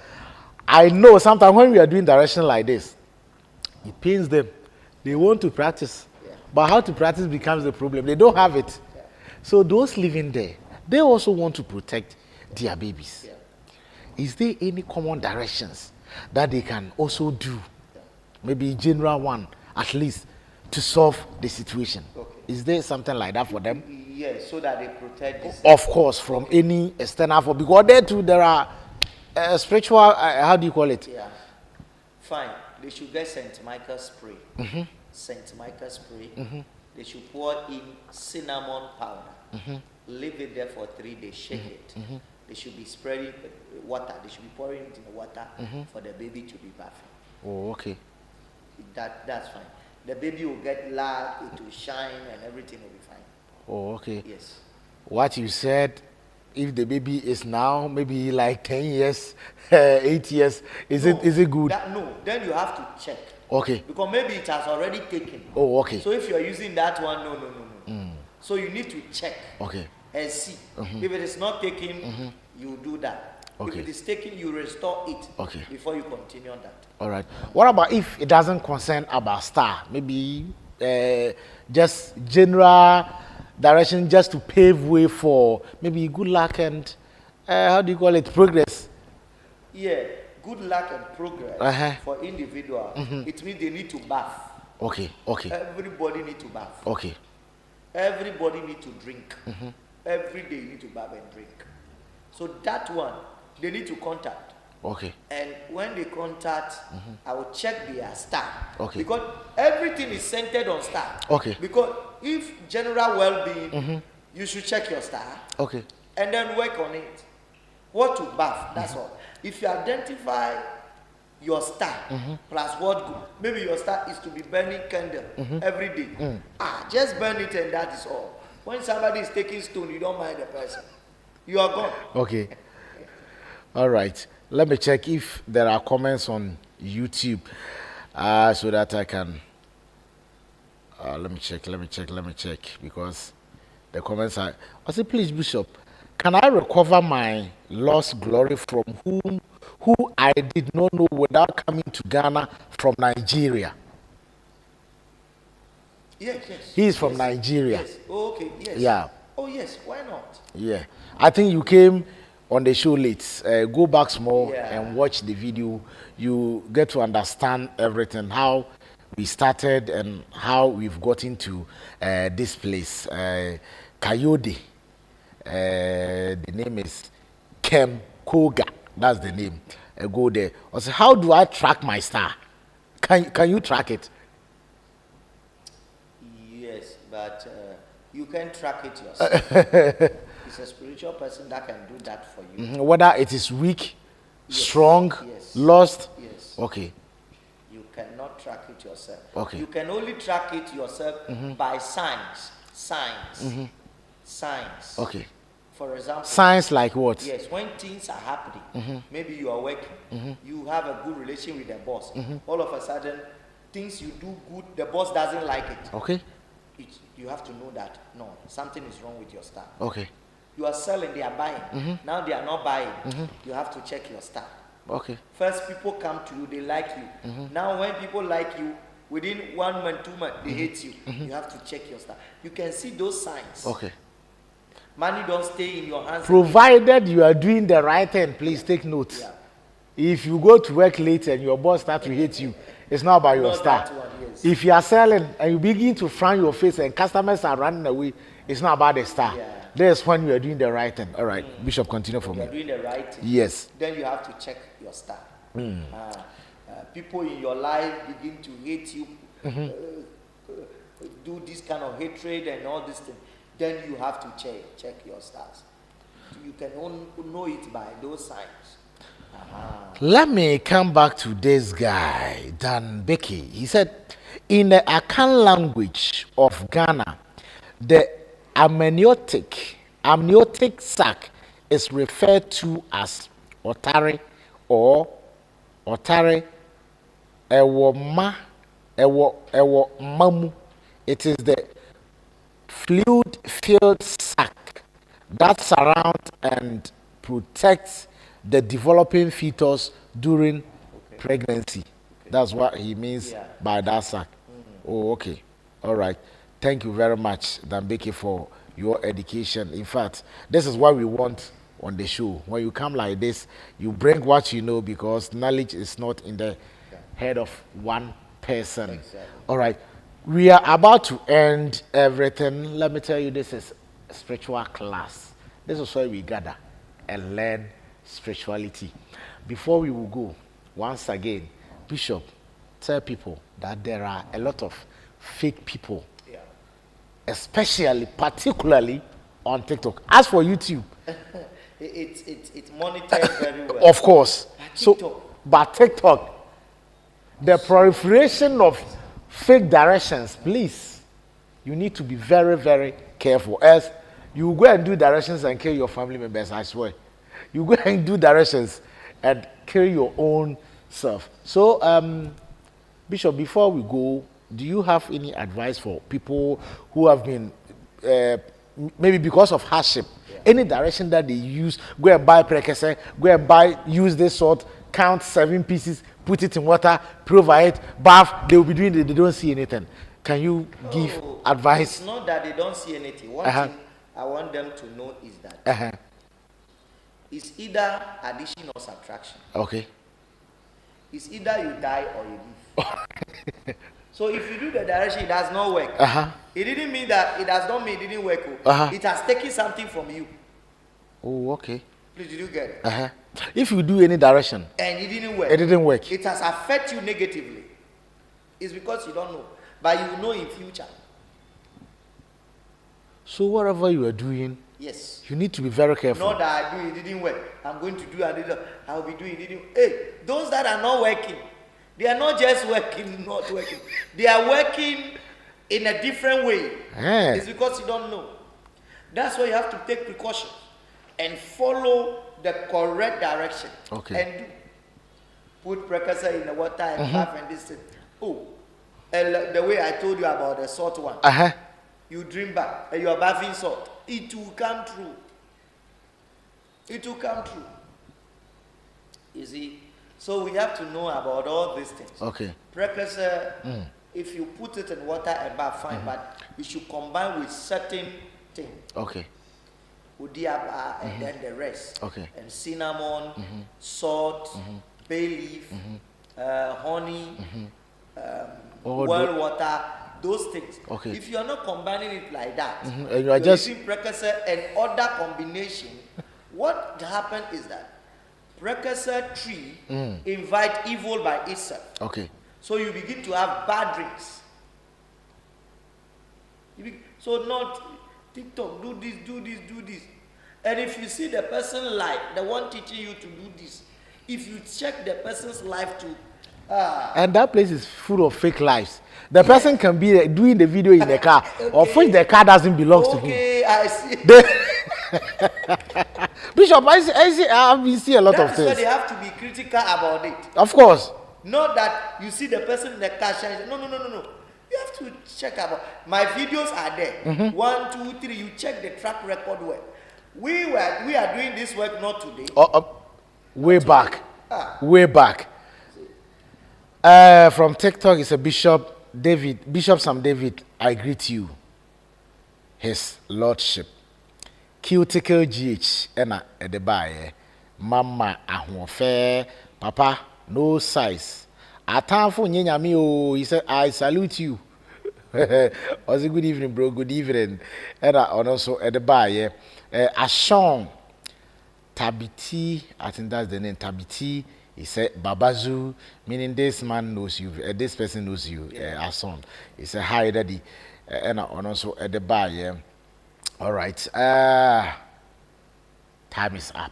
I know sometimes when we are doing direction like this, it pains them. They want to practice, but how to practice becomes the problem. They don't have it. So those living there, they also want to protect their babies. Is there any common directions that they can also do? Maybe general one, at least, to solve the situation. Okay. Is there something like that for them? Yes, so that they protect this. Of course, from any external force, because there too there are spiritual. How do you call it? Yeah. Fine. They should get St. Michael spray. St. Michael spray. They should pour in cinnamon powder. Leave it there for 3 days. Shake it. They should be spreading water. They should be pouring it in the water for the baby to be bathing. Oh, okay. That's fine. The baby will get light, it will shine, and everything will be fine. Oh, okay. Yes. What you said, if the baby is now maybe like 10 years, 8 years, is it good? No, then you have to check. Okay. Because maybe it has already taken. Oh, okay. So if you are using that one, no. So you need to check. Okay. And see. If it is not taken, you do that. Okay. If it is taken, you restore it. Okay. Before you continue on that. All right. What about if it doesn't concern about star? Maybe just general direction, just to pave way for maybe good luck and how do you call it, progress? Yeah, good luck and progress for individual. It means they need to bath. Okay. Okay. Everybody need to bath. Okay. Everybody need to drink. Every day you need to bath and drink. So that one, they need to contact. Okay. And when they contact, I will check their star. Okay. Because everything is centered on star. Okay. Because if general well-being, you should check your star. Okay. And then work on it. What to bath, that's all. If you identify your star plus what good, maybe your star is to be burning candle every day. Just burn it and that is all. When somebody is taking stone, you don't mind the person. You are gone. Okay. All right. Let me check if there are comments on YouTube so that I can. Let me check because the comments are. I say, please, Bishop, can I recover my lost glory from who I did not know without coming to Ghana from Nigeria? Yes. He is from Nigeria. Yes. Oh, okay. Yes. Yeah. Oh yes. Why not? Yeah. I think you came on the show late. Go back small and watch the video. You get to understand everything, how we started and how we've gotten to this place. Coyote. The name is Kem Koga. That's the name. Go there. I said, how do I track my star? Can you track it? Yes, but you can track it yourself. It's a spiritual person that can do that for you. Whether it is weak, strong, lost. Yes. Okay. You cannot track it yourself. Okay. You can only track it yourself by signs. Signs. Okay. For example. Signs like what? Yes, when things are happening, maybe you are working, you have a good relation with the boss. All of a sudden, things you do good, the boss doesn't like it. Okay. You have to know that, no, something is wrong with your star. Okay. You are selling, they are buying. Now they are not buying. You have to check your star. Okay. First, people come to you, they like you. Now, when people like you, within 1 month, 2 months, they hate you. You have to check your star. You can see those signs. Okay. Money don't stay in your hands. Provided you are doing the right thing, please take note. Yeah. If you go to work late and your boss starts to hate you, it's not about your star. That one, yes. If you are selling and you begin to frown your face and customers are running away, it's not about the star. Yeah. That's when you are doing the right thing. All right, Bishop, continue for You me. are doing the right thing. Yes. Then you have to check your star. People in your life begin to hate you, do this kind of hatred and all this thing. Then you have to check your stars. You can only know it by those signs. Let me come back to this guy, Dan Becky. He said, in the Akan language of Ghana, the amniotic sac is referred to as otare or otare ewo mamu. It is the fluid-filled sac that surrounds and protects the developing fetus during pregnancy. That's what he means by that sac. Oh, okay. All right. Thank you very much, Dambeke, for your education. In fact, this is what we want on the show. When you come like this, you bring what you know, because knowledge is not in the head of one person. Exactly. All right. We are about to end everything. Let me tell you, this is a spiritual class. This is where we gather and learn spirituality. Before we will go, once again, Bishop, tell people that there are a lot of fake people, especially, particularly on TikTok. As for YouTube, it's monitored very well. of course. But TikTok, the proliferation of fake directions, please, you need to be very, very careful. Else, you go and do directions and kill your family members, I swear. You go and do directions and kill your own self. So, Bishop, before we go, do you have any advice for people who have been maybe because of hardship, any direction that they use, go and buy prekese, go and buy, use this salt, count 7 pieces, put it in water, provide, bath, they will be doing it, they don't see anything. Can you give advice? It's not that they don't see anything. One thing I want them to know is that it's either addition or subtraction. Okay. It's either you die or you live. So if you do the direction, it does not work. It didn't mean that it does not mean it didn't work. It has taken something from you. Oh, okay. Please, did you get it? If you do any direction and it didn't work, it has affected you negatively. It's because you don't know, but you will know in future. So whatever you are doing, yes, you need to be very careful. Not that I do it didn't work. I'm going to do it. I will be doing it. Hey, those that are not working, they are not just working, not working. They are working in a different way. It's because you don't know. That's why you have to take precautions and follow the correct direction. Okay. And do. Put precursor in the water and bath and this thing. Oh, and the way I told you about the salt one. You drink back and you are bathing salt. It will come true. It will come true. You see? So we have to know about all these things. Okay. Precursor, if you put it in water and bath, fine, but you should combine with certain things. Okay. Udiaba and then the rest. Okay. And cinnamon, salt, bay leaf, honey, well water, those things. Okay. If you are not combining it like that, and you are just using precursor and other combination, what happened is that precursor tree invite evil by itself. Okay. So you begin to have bad dreams. So not TikTok, do this, do this, do this. And if you see the person life, the one teaching you to do this, if you check the person's life too, and that place is full of fake lives. The person can be doing the video in the car, of which the car doesn't belong to him. Okay, I see. Bishop, I see a lot of things. That's why they have to be critical about it. Of course. Not that you see the person in the car shine. No. You have to check about. My videos are there. 1, 2, 3. You check the track record well. We are doing this work not today. Way back. Way back. From TikTok is a Bishop Saam David. I greet you, His Lordship. Cuticle GH ena edebaye mama ahwofe papa no size atanfo nyanyame o. He said I salute you. Was good evening bro, good evening. Ena also edebaye Ashon Tabiti, I think that's the name, Tabiti. He said Babazu, meaning this man knows you, this person knows you. Ashon. He said hi daddy. Ena also edebaye. All right. Time is up.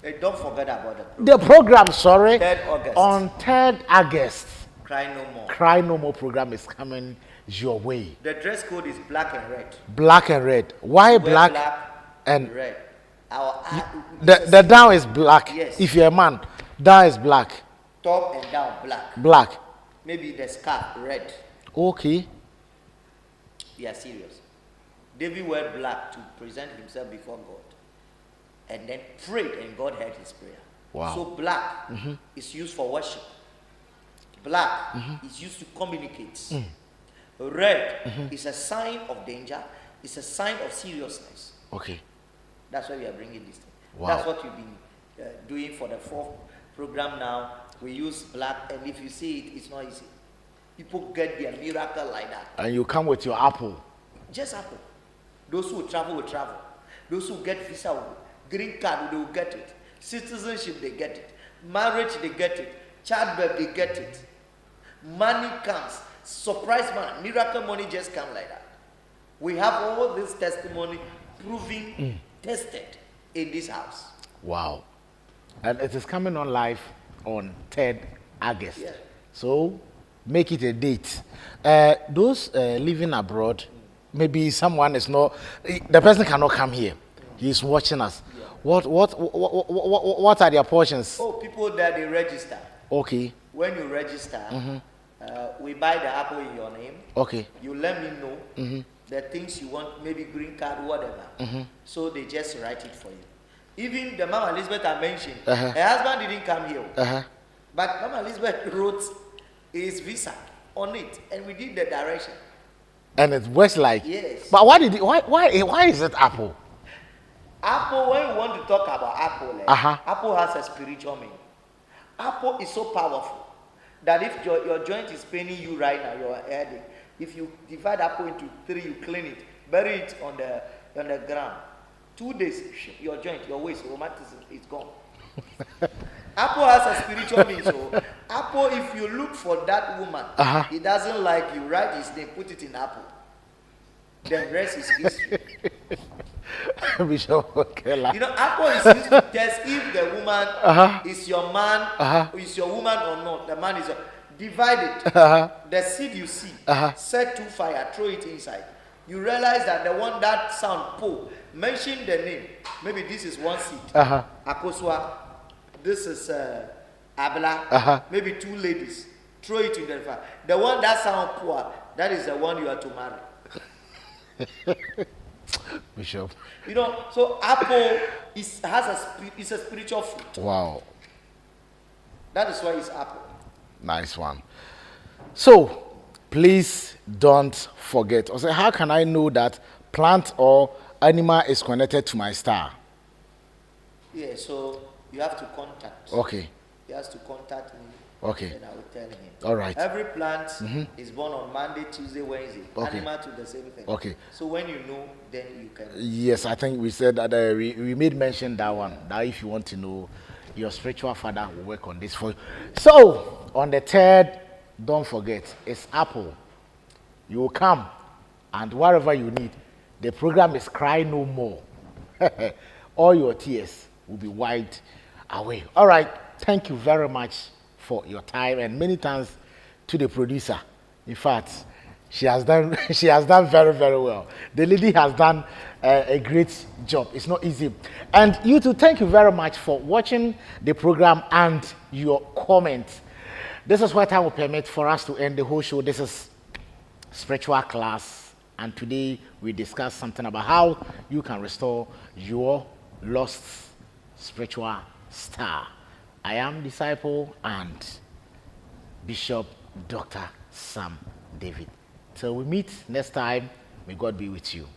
Hey, don't forget about the program. The program, sorry. 3rd August. On 3rd August. Cry No More. Cry No More program is coming your way. The dress code is black and red. Black and red. Why black and red? The down is black. Yes. If you're a man, down is black. Top and down black. Black. Maybe the scarf red. Okay. We are serious. David wore black to present himself before God. And then prayed and God heard his prayer. Wow. So black is used for worship. Black is used to communicate. Red is a sign of danger. It's a sign of seriousness. Okay. That's why we are bringing this thing. Wow. That's what you've been doing for the 4th program now. We use black, and if you see it, it's not easy. People get their miracle like that. And you come with your apple. Just apple. Those who travel will travel. Those who get visa will. Green card, they will get it. Citizenship, they get it. Marriage, they get it. Childbirth, they get it. Money comes. Surprise money. Miracle money just come like that. We have all this testimony proving tested in this house. Wow. And it is coming on live on 3rd August. Yeah. So make it a date. Those living abroad, maybe someone is not, the person cannot come here. He's watching us. Yeah. What are their portions? Oh, people that they register. Okay. When you register, we buy the apple in your name. Okay. You let me know the things you want, maybe green card, whatever. So they just write it for you. Even the Mama Elizabeth I mentioned, her husband didn't come here. But Mama Elizabeth wrote his visa on it, and we did the direction. And it works like. Yes. But why is it apple? Apple, when you want to talk about apple, apple has a spiritual meaning. Apple is so powerful that if your joint is paining you right now, your headache, if you divide apple into 3, you clean it, bury it on the ground. 2 days, your joint, your waist, rheumatism is gone. Apple has a spiritual meaning. So, apple, if you look for that woman, he doesn't like you, write his name, put it in apple. The rest is history. Bishop, okay, you know, apple is used to test if the woman is your man, is your woman or not. The man is your. Divide it. The seed you see, set to fire, throw it inside. You realize that the one that sound pull, mention the name. Maybe this is one seed. Akosua. This is Abla. Maybe 2 ladies. Throw it in the fire. The one that sound poor, that is the one you are to marry. Bishop. You know, so apple is a spiritual fruit. Wow. That is why it's apple. Nice one. So, please don't forget. Also, how can I know that plant or animal is connected to my star? Yeah, so you have to contact. Okay. He has to contact me. Okay. And I will tell him. All right. Every plant is born on Monday, Tuesday, Wednesday. Okay. Animal to the same thing. Okay. So when you know, then you can. Yes, I think we said that we made mention that one. That if you want to know, your spiritual father will work on this for you. So on the 3rd, don't forget, it's apple. You will come, and whatever you need, the program is Cry No More. All your tears will be wiped away. All right. Thank you very much for your time, and many thanks to the producer. In fact, she has done very, very well. The lady has done a great job. It's not easy. And you too, thank you very much for watching the program and your comments. This is what time will permit for us to end the whole show. This is spiritual class, and today we discuss something about how you can restore your lost spiritual star. I am disciple and Bishop Dr. Saam David. Till we meet next time, may God be with you.